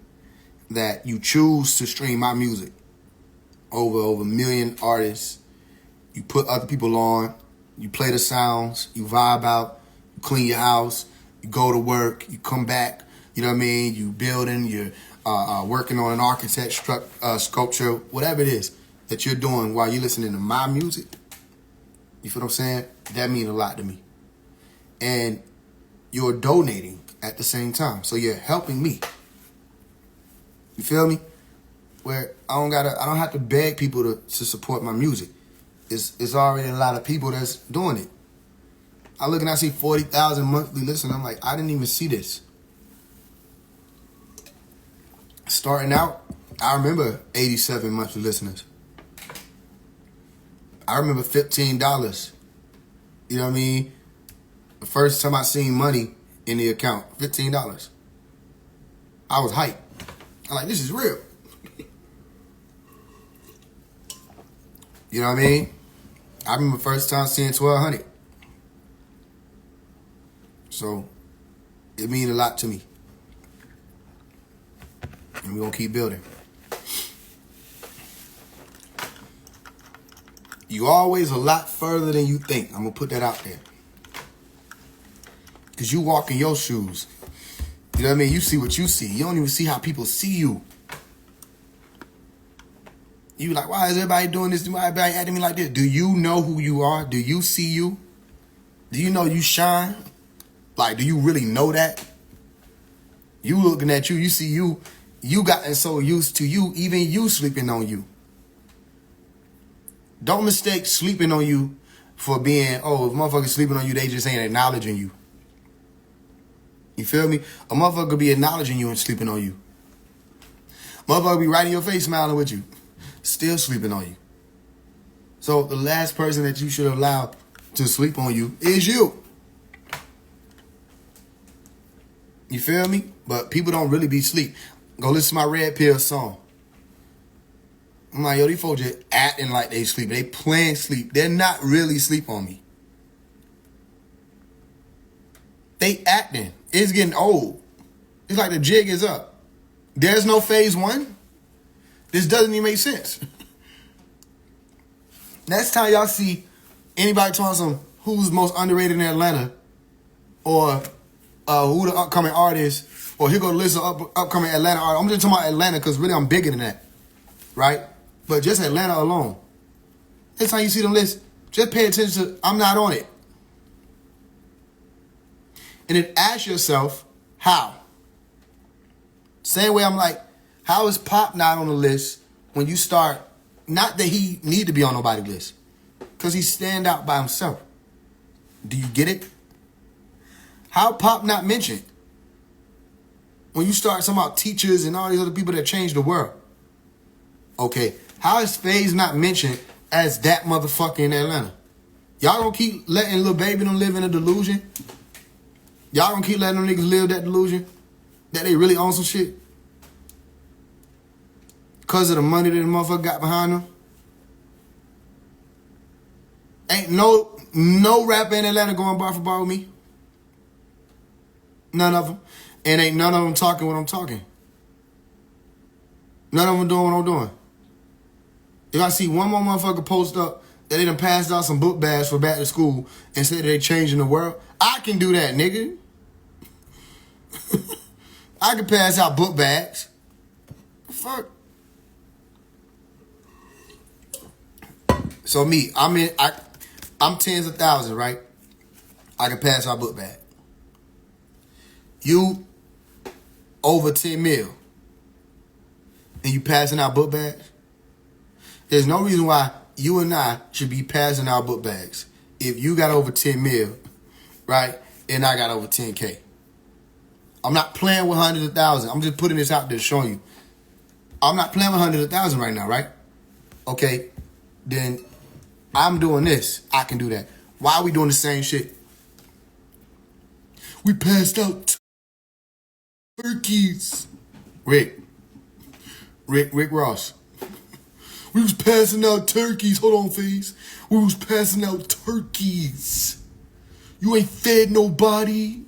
that you choose to stream my music over a million artists. You put other people on, you play the sounds, you vibe out, you clean your house, you go to work, you come back, you know what I mean? You building, you're working on an architect sculpture, whatever it is that you're doing while you're listening to my music. You feel what I'm saying? That means a lot to me. And you're donating at the same time. So you're helping me. You feel me? Where I don't have to beg people to support my music. It's already a lot of people that's doing it. I look and I see 40,000 monthly listeners. I'm like, I didn't even see this. Starting out, I remember 87 monthly listeners. I remember $15. You know what I mean? The first time I seen money in the account, $15. I was hyped. I'm like, this is real. You know what I mean? I remember first time seeing 1,200. So, it means a lot to me. And we're going to keep building. You always a lot further than you think. I'm going to put that out there. Because you walk in your shoes. You know what I mean? You see what you see. You don't even see how people see you. You like, why is everybody doing this? Why is everybody acting me like this? Do you know who you are? Do you see you? Do you know you shine? Like, do you really know that? You looking at you, you see you. You gotten so used to you, even you sleeping on you. Don't mistake sleeping on you for being, if motherfuckers sleeping on you, they just ain't acknowledging you. You feel me? A motherfucker could be acknowledging you and sleeping on you. Motherfucker be right in your face smiling with you, still sleeping on you. So the last person that you should allow to sleep on you is you. You feel me? But people don't really be sleep. Go listen to my Red Pill song. I'm like, yo, these folks just acting like they sleep. They playing sleep. They're not really sleep on me. They acting. It's getting old. It's like the jig is up. There's no phase one. This doesn't even make sense. Next time y'all see anybody talking some who's most underrated in Atlanta, or who the upcoming artist, or here go the list of upcoming Atlanta artists. I'm just talking about Atlanta because really I'm bigger than that, right? But just Atlanta alone. Next time you see them lists, just pay attention to, I'm not on it. And then ask yourself, how? Same way I'm like, how is Pop not on the list when you start, not that he need to be on nobody's list, because he stand out by himself. Do you get it? How Pop not mentioned when you start talking about teachers and all these other people that changed the world? Okay, how is Faise not mentioned as that motherfucker in Atlanta? Y'all gonna keep letting Lil Baby them live in a delusion? Y'all gonna keep letting them niggas live that delusion? That they really own some shit? Because of the money that the motherfucker got behind them? Ain't no rapper in Atlanta going bar for bar with me. None of them. And ain't none of them talking what I'm talking. None of them doing what I'm doing. If I see one more motherfucker post up that they done passed out some book bags for back to school and said they changing the world, I can do that, nigga. I can pass out book bags. Fuck. So me, I'm tens of thousands, right? I can pass our book bag. You over 10 mil and you passing out book bags? There's no reason why you and I should be passing out book bags if you got over 10 mil, right, and I got over 10K. I'm not playing with hundreds of thousands. I'm just putting this out there showing you. I'm not playing with hundreds of thousands right now, right? Okay, then I'm doing this. I can do that. Why are we doing the same shit? We passed out turkeys. Rick Ross. We was passing out turkeys. Hold on, Faise. We was passing out turkeys. You ain't fed nobody.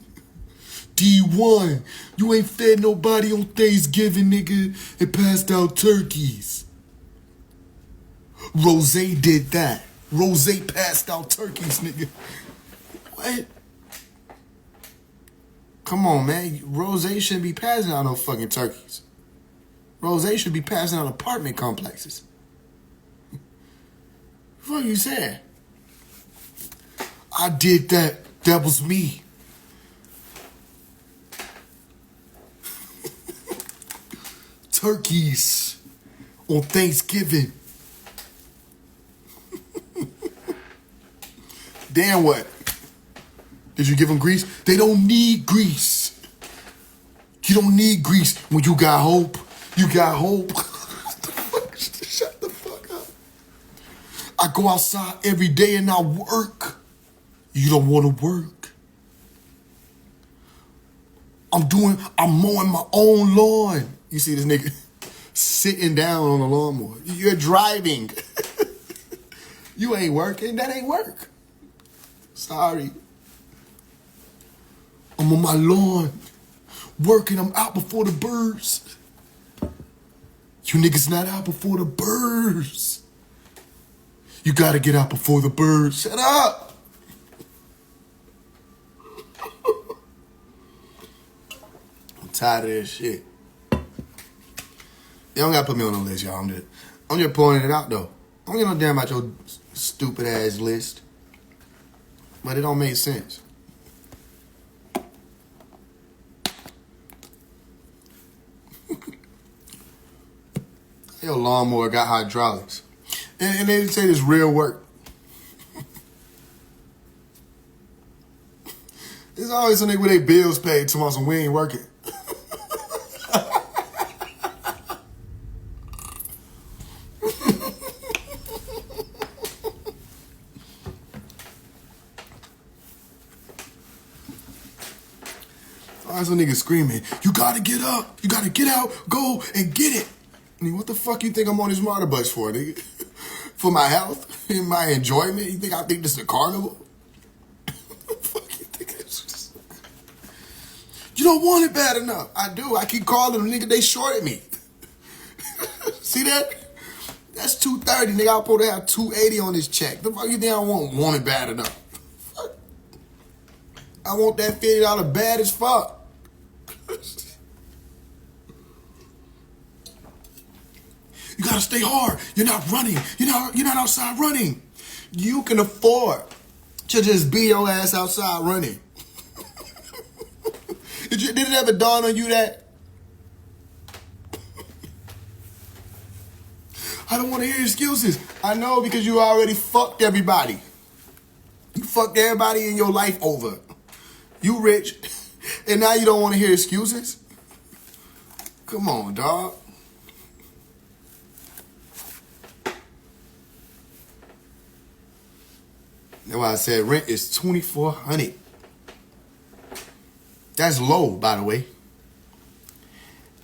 D1. You ain't fed nobody on Thanksgiving, nigga, and passed out turkeys. Rose did that. Rose passed out turkeys, nigga. What? Come on, man. Rose shouldn't be passing out no fucking turkeys. Rose should be passing out apartment complexes. What you saying? I did that. That was me. Turkeys on Thanksgiving. Damn what? Did you give them grease? They don't need grease. You don't need grease when you got hope. You got hope. Shut the fuck up. I go outside every day and I work. You don't want to work. I'm mowing my own lawn. You see this nigga sitting down on the lawnmower. You're driving. You ain't working. That ain't work. Sorry. I'm on my lawn, working. I'm out before the birds. You niggas not out before the birds. You gotta get out before the birds. Shut up. I'm tired of this shit. You don't gotta put me on the list, y'all. I'm just pointing it out, though. I don't give no damn about your stupid ass list. But it don't make sense. Your lawnmower got hydraulics. And they say this real work. There's always some nigga with their bills paid tomorrow, so we ain't working. Always some nigga screaming, you gotta get up, you gotta get out, go and get it. I mean, what the fuck you think I'm on this martyr bus for, nigga? For my health? And my enjoyment? You think I think this is a carnival? Fuck you think it's... You don't want it bad enough. I do. I keep calling them, nigga, they shorted me. See that? That's 230, nigga. I'm supposed to have 280 on this check. The fuck you think I want it bad enough? Fuck. I want that $50 bad as fuck. You gotta stay hard. You're not running. You're not outside running. You can afford to just be your ass outside running. Did it ever dawn on you that? I don't want to hear excuses. I know, because you already fucked everybody. You fucked everybody in your life over. You rich, and now you don't want to hear excuses? Come on, dog. That's why I said rent is $2,400. That's low, by the way.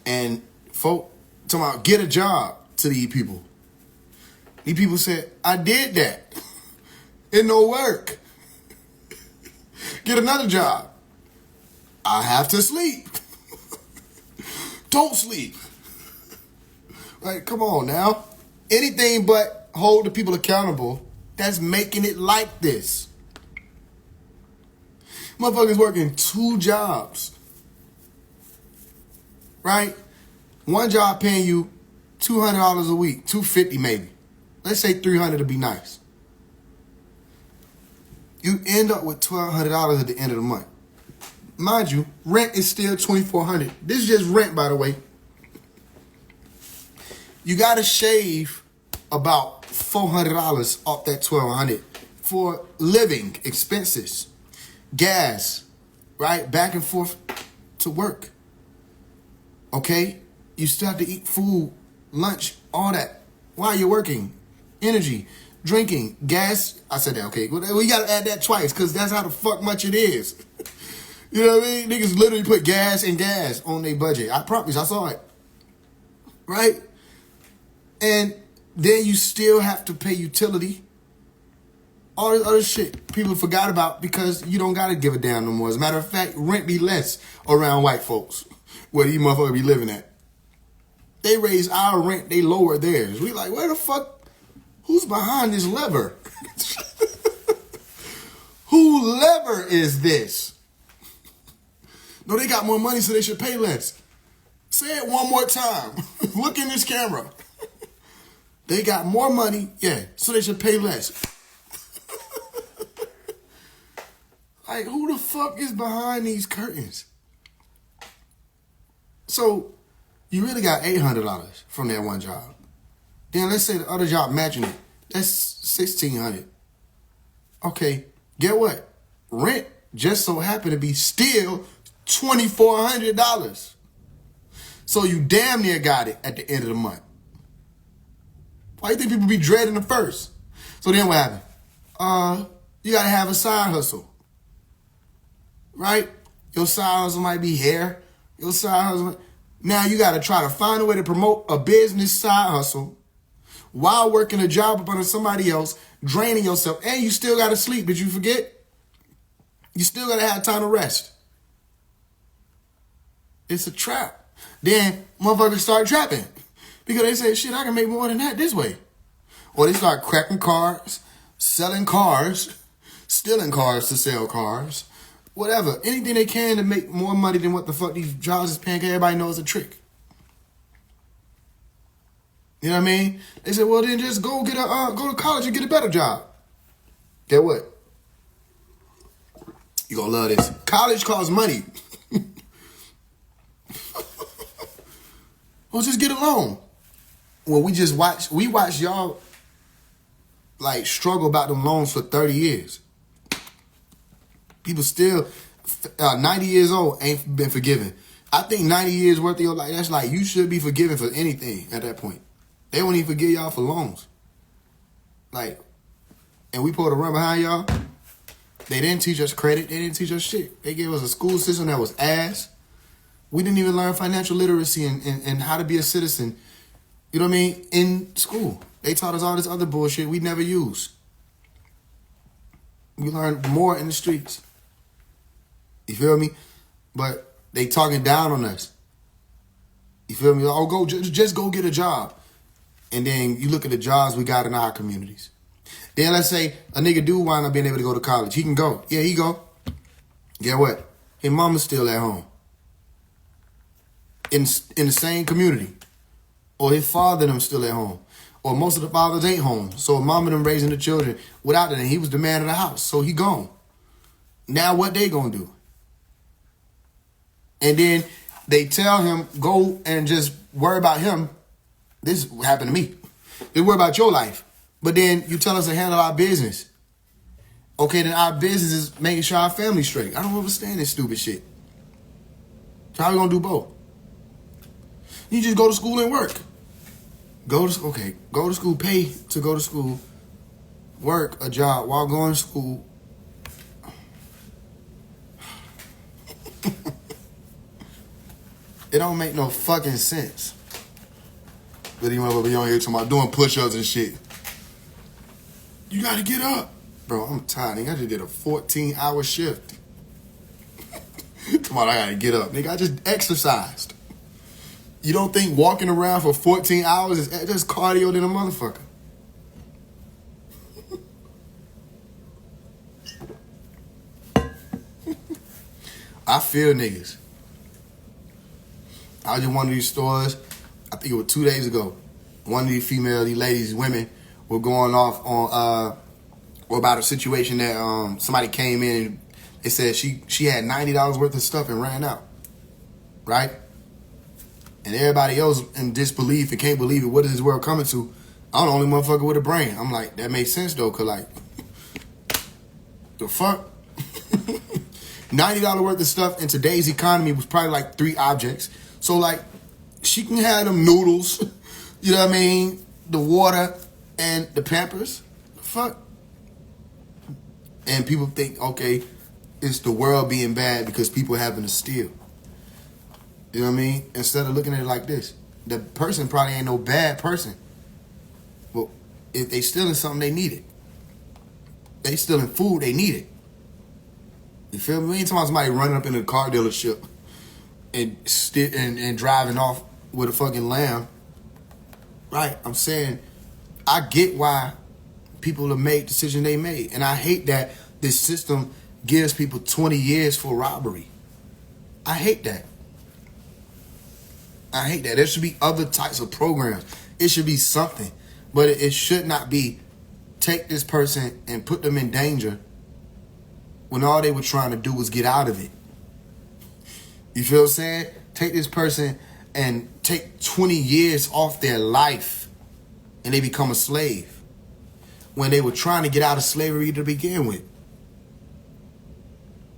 And folk talking about get a job to these people. These people said, I did that. It no work. Get another job. I have to sleep. Don't sleep. Like, come on now. Anything but hold the people accountable. That's making it like this. Motherfuckers working 2 jobs. Right? One job paying you $200 a week, $250 maybe. Let's say $300 to be nice. You end up with $1,200 at the end of the month. Mind you, rent is still $2,400. This is just rent, by the way. You got to shave about $400 off that $1,200 for living expenses, gas, right? Back and forth to work. Okay? You still have to eat food, lunch, all that while you're working. Energy, drinking, gas. I said that, okay. We got to add that twice because that's how the fuck much it is. You know what I mean? Niggas literally put gas and gas on their budget. I promise, I saw it. Right? And then you still have to pay utility. All this other shit people forgot about because you don't got to give a damn no more. As a matter of fact, rent be less around white folks where you motherfuckers be living at. They raise our rent, they lower theirs. We like, where the fuck? Who's behind this lever? Who lever is this? No, they got more money, so they should pay less. Say it one more time. Look in this camera. They got more money, yeah, so they should pay less. Like, who the fuck is behind these curtains? So, you really got $800 from that one job. Then let's say the other job matching it. That's $1,600. Okay, get what? Rent just so happened to be still $2,400. So you damn near got it at the end of the month. Why do you think people be dreading the first? So then what happened? You gotta have a side hustle. Right? Your side hustle might be hair. Your side hustle. Now you gotta try to find a way to promote a business side hustle while working a job up under somebody else, draining yourself, and you still gotta sleep. Did you forget? You still gotta have time to rest. It's a trap. Then motherfuckers start trapping because they say, shit, I can make more than that this way. Or they start cracking cars, selling cars, stealing cars to sell cars, whatever. Anything they can to make more money than what the fuck these jobs is paying, because everybody knows it's a trick. You know what I mean? They say, well, then just go to college and get a better job. Get what? You gonna love this. College costs money. Well, just get a loan. Well, we watch y'all like struggle about them loans for 30 years. People still 90 years old ain't been forgiven. I think 90 years worth of your life, that's like you should be forgiven for anything at that point. They won't even forgive y'all for loans. Like, and we pulled a run behind y'all. They didn't teach us credit. They didn't teach us shit. They gave us a school system that was ass. We didn't even learn financial literacy and how to be a citizen, you know what I mean, in school. They taught us all this other bullshit we never use. We learned more in the streets. You feel me? But they talking down on us. You feel me? Oh, just go get a job. And then you look at the jobs we got in our communities. Then let's say a nigga do wind up being able to go to college. He can go. Yeah, he go. Get what? His mama's still at home. In the same community. Or his father them still at home. Or most of the fathers ain't home. So mama them raising the children without that. And he was the man of the house. So he gone. Now what they gonna do? And then they tell him, go and just worry about him. This happened to me. They worry about your life. But then you tell us to handle our business. Okay, then our business is making sure our family's straight. I don't understand this stupid shit. So how we gonna do both? You just go to school and work. Go to school, pay to go to school, work a job while going to school. It don't make no fucking sense. But you motherfucker be on here talking about doing push-ups and shit. You gotta get up. Bro, I'm tired. Nigga, I just did a 14-hour shift. Come on, I gotta get up. Nigga, I just exercised. You don't think walking around for 14 hours is just cardio than a motherfucker? I feel niggas. I was in one of these stores, I think it was 2 days ago. One of these ladies, women, were going off on Or about a situation that somebody came in and they said she had $90 worth of stuff and ran out, right? And everybody else in disbelief and can't believe it. What is this world coming to? I'm the only motherfucker with a brain. I'm like, that makes sense though, cause like, the fuck? $90 worth of stuff in today's economy was probably like 3 objects. So like, she can have them noodles, you know what I mean? The water and the Pampers. The fuck? And people think, okay, it's the world being bad because people having to steal. You know what I mean? Instead of looking at it like this, the person probably ain't no bad person. Well, if they stealing something, they need it. They stealing food, they need it. You feel me? Anytime somebody running up in a car dealership and driving off with a fucking lamb, right? I'm saying, I get why people have made the decision they made. And I hate that this system gives people 20 years for robbery. I hate that. I hate that. There should be other types of programs. It should be something. But it should not be take this person and put them in danger when all they were trying to do was get out of it. You feel what I'm saying? Take this person and take 20 years off their life and they become a slave when they were trying to get out of slavery to begin with.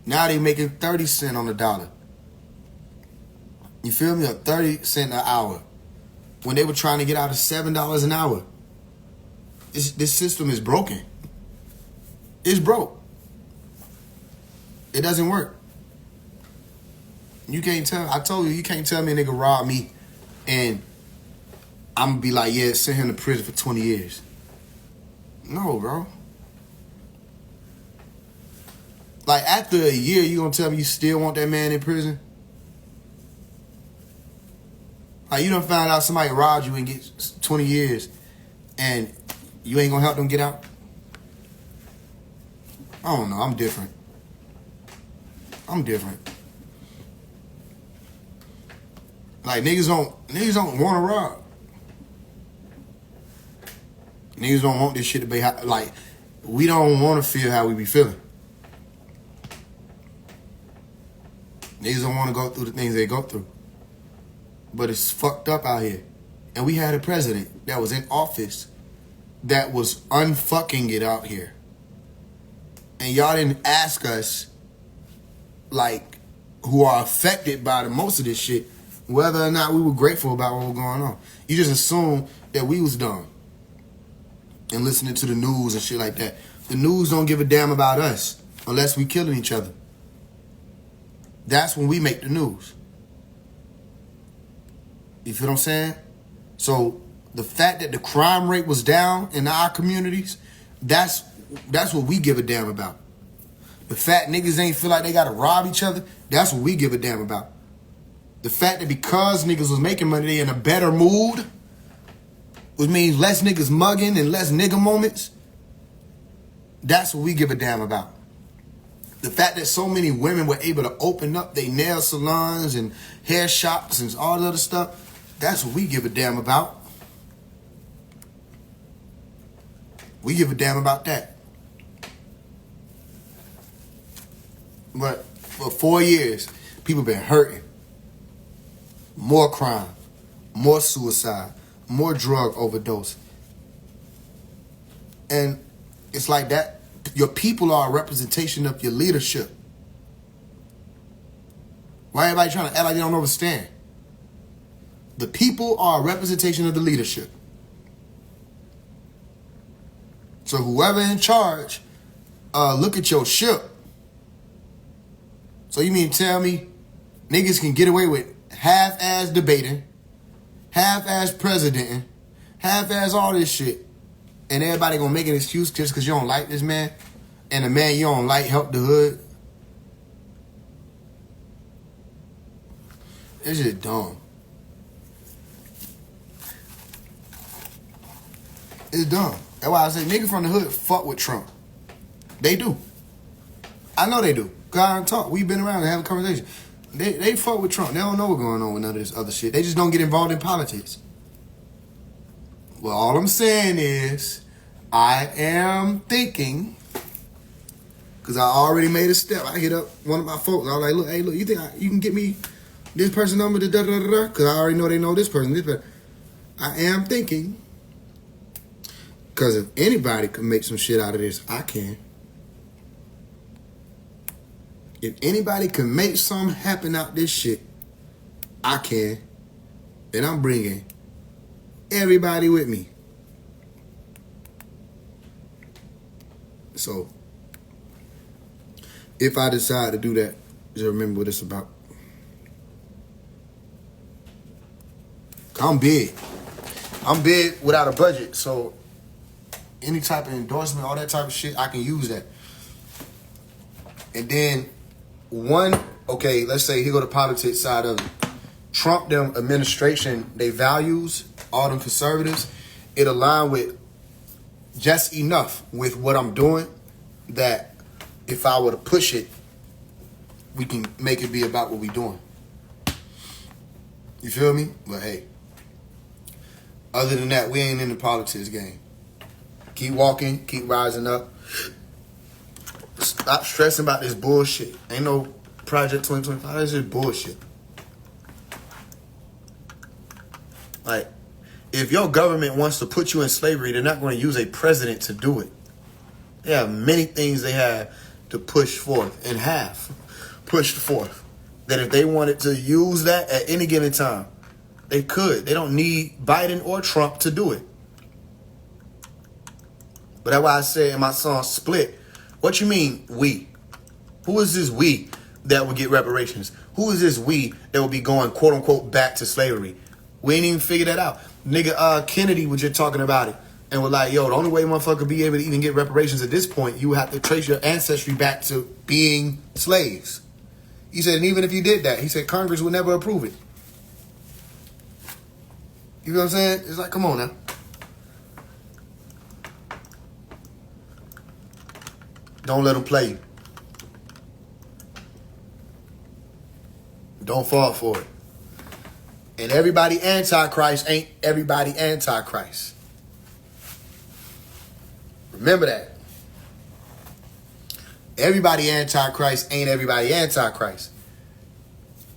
Now they making 30 cents on the dollar. You feel me? Or 30 cents an hour. When they were trying to get out of $7 an hour. This system is broken. It's broke. It doesn't work. You can't tell, I told you can't tell me a nigga robbed me and I'm gonna be like, yeah, send him to prison for 20 years. No, bro. Like, after a year, you gonna tell me you still want that man in prison? Like, you done found out somebody robbed you and get 20 years and you ain't gonna help them get out? I don't know, I'm different. I'm different. Like, niggas don't wanna rob. Niggas don't want this shit to be like, we don't wanna feel how we be feeling. Niggas don't wanna go through the things they go through. But it's fucked up out here. And we had a president that was in office that was unfucking it out here. And y'all didn't ask us, like, who are affected by the most of this shit, whether or not we were grateful about what was going on. You just assumed that we was dumb and listening to the news and shit like that. The news don't give a damn about us unless we killing each other. That's when we make the news. You feel what I'm saying? So the fact that the crime rate was down in our communities, that's what we give a damn about. The fact niggas ain't feel like they gotta rob each other, that's what we give a damn about. The fact that because niggas was making money, they in a better mood, which means less niggas mugging and less nigga moments, that's what we give a damn about. The fact that so many women were able to open up their nail salons and hair shops and all the other stuff, that's what we give a damn about. We give a damn about that. But for 4 years, people been hurting. More crime, more suicide, more drug overdose. And it's like that. Your people are a representation of your leadership. Why everybody trying to act like they don't understand? The people are a representation of the leadership. So whoever in charge, look at your ship. So you mean tell me niggas can get away with half-ass debating, half-ass presidenting, half-ass all this shit, and everybody gonna make an excuse just because you don't like this man, and the man you don't like help the hood? It's just dumb. It's dumb. That's why I say niggas from the hood fuck with Trump. They do. I know they do. God and talk. We've been around and have a conversation. They fuck with Trump. They don't know what's going on with none of this other shit. They just don't get involved in politics. Well, all I'm saying is I am thinking, because I already made a step. I hit up one of my folks. I was like, look, hey, look, you think you can get me this person number? Because I already know they know this person. I am thinking, because if anybody can make some shit out of this, I can. If anybody can make something happen out this shit, I can. And I'm bringing everybody with me. So, if I decide to do that, just remember what it's about. I'm big. I'm big without a budget. So, any type of endorsement, all that type of shit, I can use that. And then, let's say here go the politics side of it. Trump, them administration, they values, all them conservatives, it aligned with just enough with what I'm doing that if I were to push it, we can make it be about what we doing. You feel me? But hey, other than that, we ain't in the politics game. Keep walking, keep rising up. Stop stressing about this bullshit. Ain't no Project 2025. That's just bullshit. Like, if your government wants to put you in slavery, they're not going to use a president to do it. They have many things they have to push forth and have pushed forth. That if they wanted to use that at any given time, they could. They don't need Biden or Trump to do it. But that's why I said in my song Split, what you mean we? Who is this we that would get reparations? Who is this we that will be going quote unquote back to slavery? We ain't even figured that out. Nigga, Kennedy was just talking about it and was like, yo, the only way motherfucker be able to even get reparations at this point, you have to trace your ancestry back to being slaves. He said, and even if you did that, he said Congress would never approve it. You know what I'm saying? It's like, come on now. Don't let them play you. Don't fall for it. And everybody antichrist ain't everybody antichrist. Remember that. Everybody antichrist ain't everybody antichrist.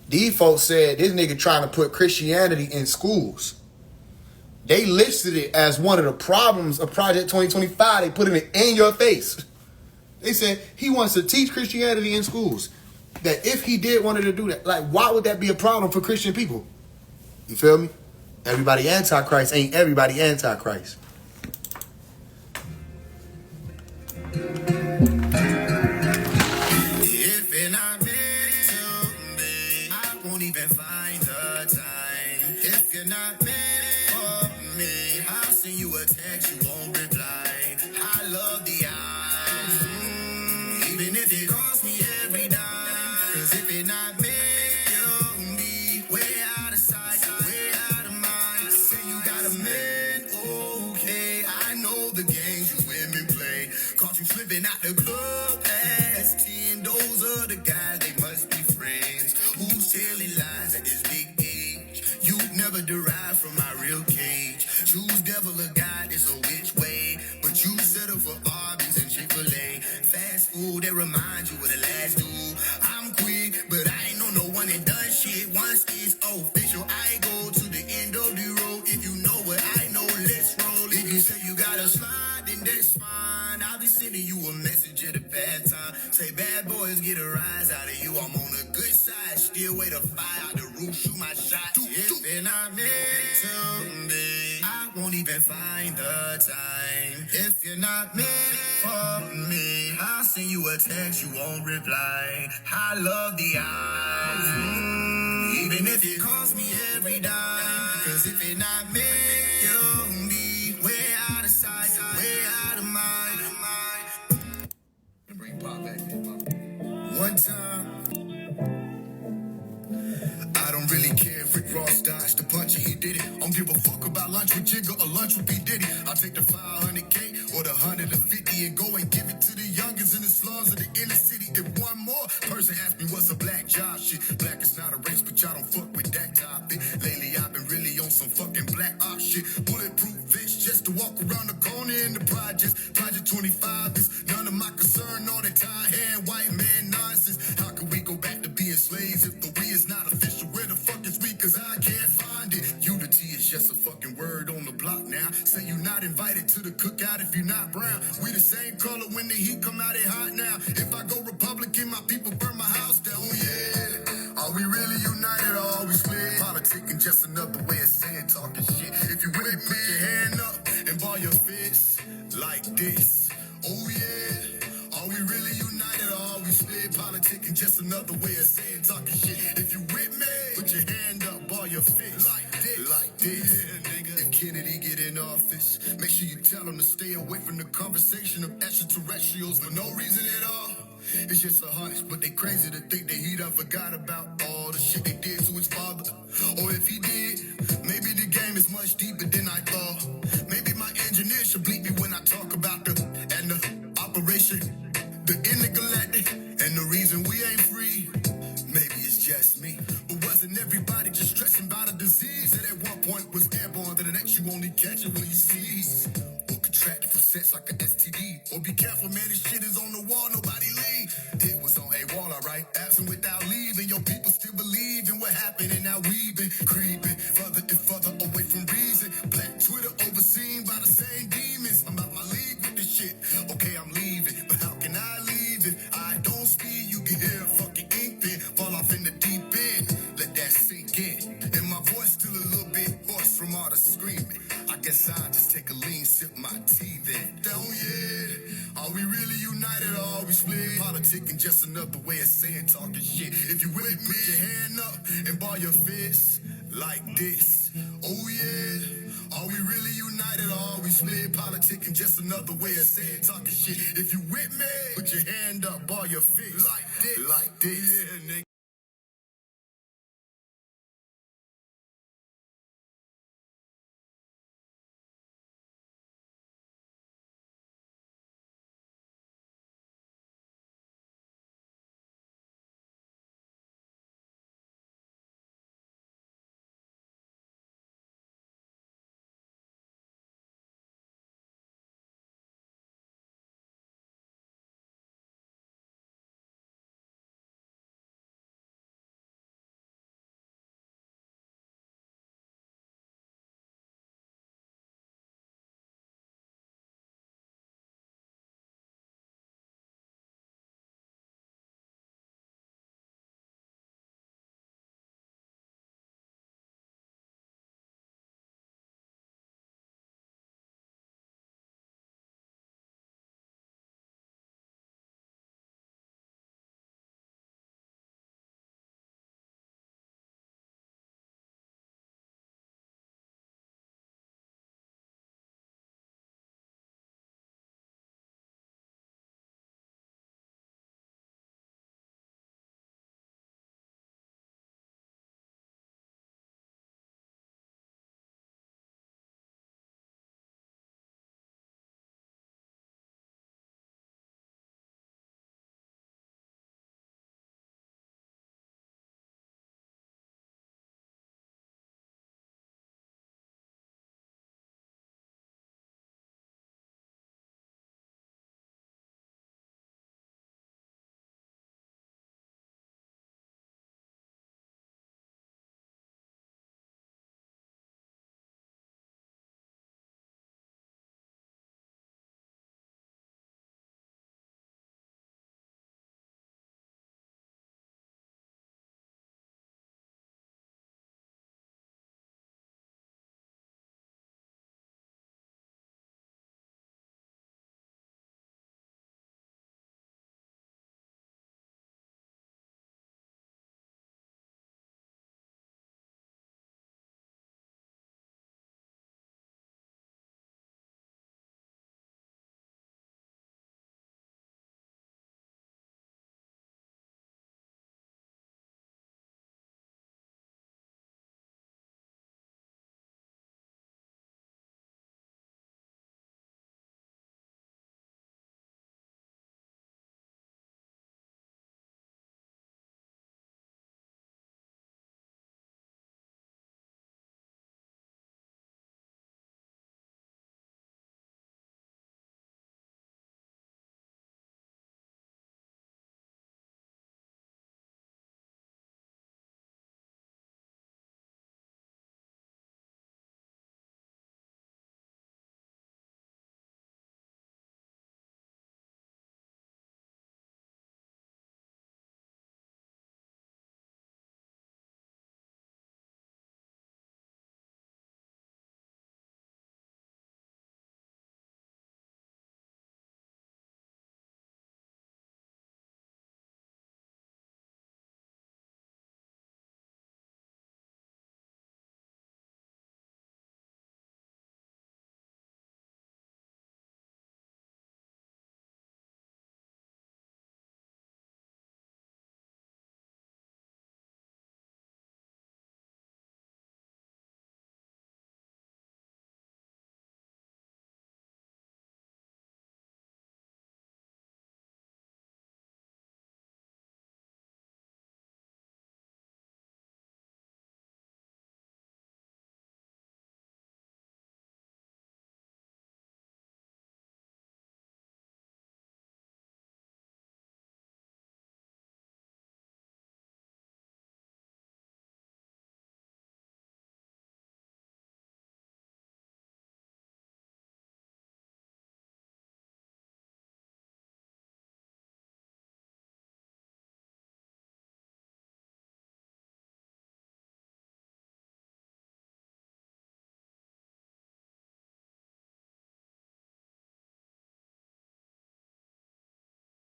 These folks said this nigga trying to put Christianity in schools. They listed it as one of the problems of Project 2025. They put it in your face. They said he wants to teach Christianity in schools. That if he did wanted to do that, like, why would that be a problem for Christian people? You feel me? Everybody antichrist ain't everybody antichrist. If you're not meant to be, I won't even find the time. If you're not meant for me, I'll send you a text, you won't reply. I love the eyes, even if it costs me every dime. Cause if you're not meant to be, way out of sight, way out of mind. Say you got a man, okay. I know the games you women play. Caught you slipping out the club past 10. Those are the guys, they must be friends. Who's telling lies at this big age? You never derived from my real cage. Choose devil or God, it's a which way. But you settle for Arby's and Chick-fil-A. Fast food that reminds you of the last dude. I'm quick, but I ain't know no one that done shit. Once it's official, I go to the end of the road. If you know what I know, let's roll. If you say you gotta slide, then that's fine. I'll be sending you a message at a bad time. Say bad boys get a rise out of you. I'm on the good side. Still wait a fire out the roof, shoot my shot. If they're not meant to be, I won't even find the time. If you're not meant for me, I'll send you a text, you won't reply. I love the eyes, even if it costs me every dime. Cause if you're not meant to be, way out of sight, way out of mind. Bring pop back in. One time, I don't really care if Rick Ross dodged the punch and he did it. I don't give a fuck about lunch with Jigga or lunch with P. Diddy. I'll take the 500K or the 150 and go and give it to the youngins in the slums of the inner city. If one more person asks me what's a black job, shit, black is not a race, but y'all don't fuck with that topic. Lately I've been really on some fucking black op shit. Bulletproof vest just to walk around the corner in the project. 25 is none of my concern. All that tie-hand white man nonsense. How can we go back to being slaves if the we is not official? Where the fuck is we? Cause I can't find it. Unity is just a fucking word on the block now. Say you not invited to the cookout if you not brown. We the same color when the heat come out, it hot now. If I go Republican, my people burn my house down. Yeah. Are we really united or are we split? Politicking just another way of saying talking shit. If you with me, put your hand up and ball your fist like this. Oh yeah. Are we really united or are we split? Politicking just another way of saying talking shit. If you with me, put your hand up, ball your fist like this. Like this. Yeah, nigga. If Kennedy get in office, make sure you tell him to stay away from the conversation of extraterrestrials for no reason at all. It's just a hunch, but they crazy to think that he done forgot about all the shit they did to his father. Or if he did, maybe the game is much deeper than I thought. Maybe my engineer should bleep me when I talk about the operation, the intergalactic, and the reason we ain't free. Maybe it's just me, but wasn't everybody just stressing about a disease that at one point was airborne, then the next you only catch it when you sneeze? Or contract it from sex like an STD. Or be careful, man, this shit is on the wall, nobody leave. It was on a wall, alright, absent without leaving. Your people still believe in what happened, and now we've been creeping further and further away from reason. Black Twitter overseen by the same demons. I'm out my league with this shit. Okay, I'm leaving, but how can I leave it? I don't speak, you can hear a fucking ink pen fall off in the deep end. Let that sink in. And my voice still a little bit hoarse from all the screaming. I guess I'll just take a lean sip my tea then. Oh yeah, are we really united or are we split? Politicking just another way of saying talking shit. If you with me, put your hand up and ball your fist like this. Oh yeah, are we really united or are we split? Politicking just another way of saying talking shit. If you with me, put your hand up, ball your fist like this. Yeah, nigga.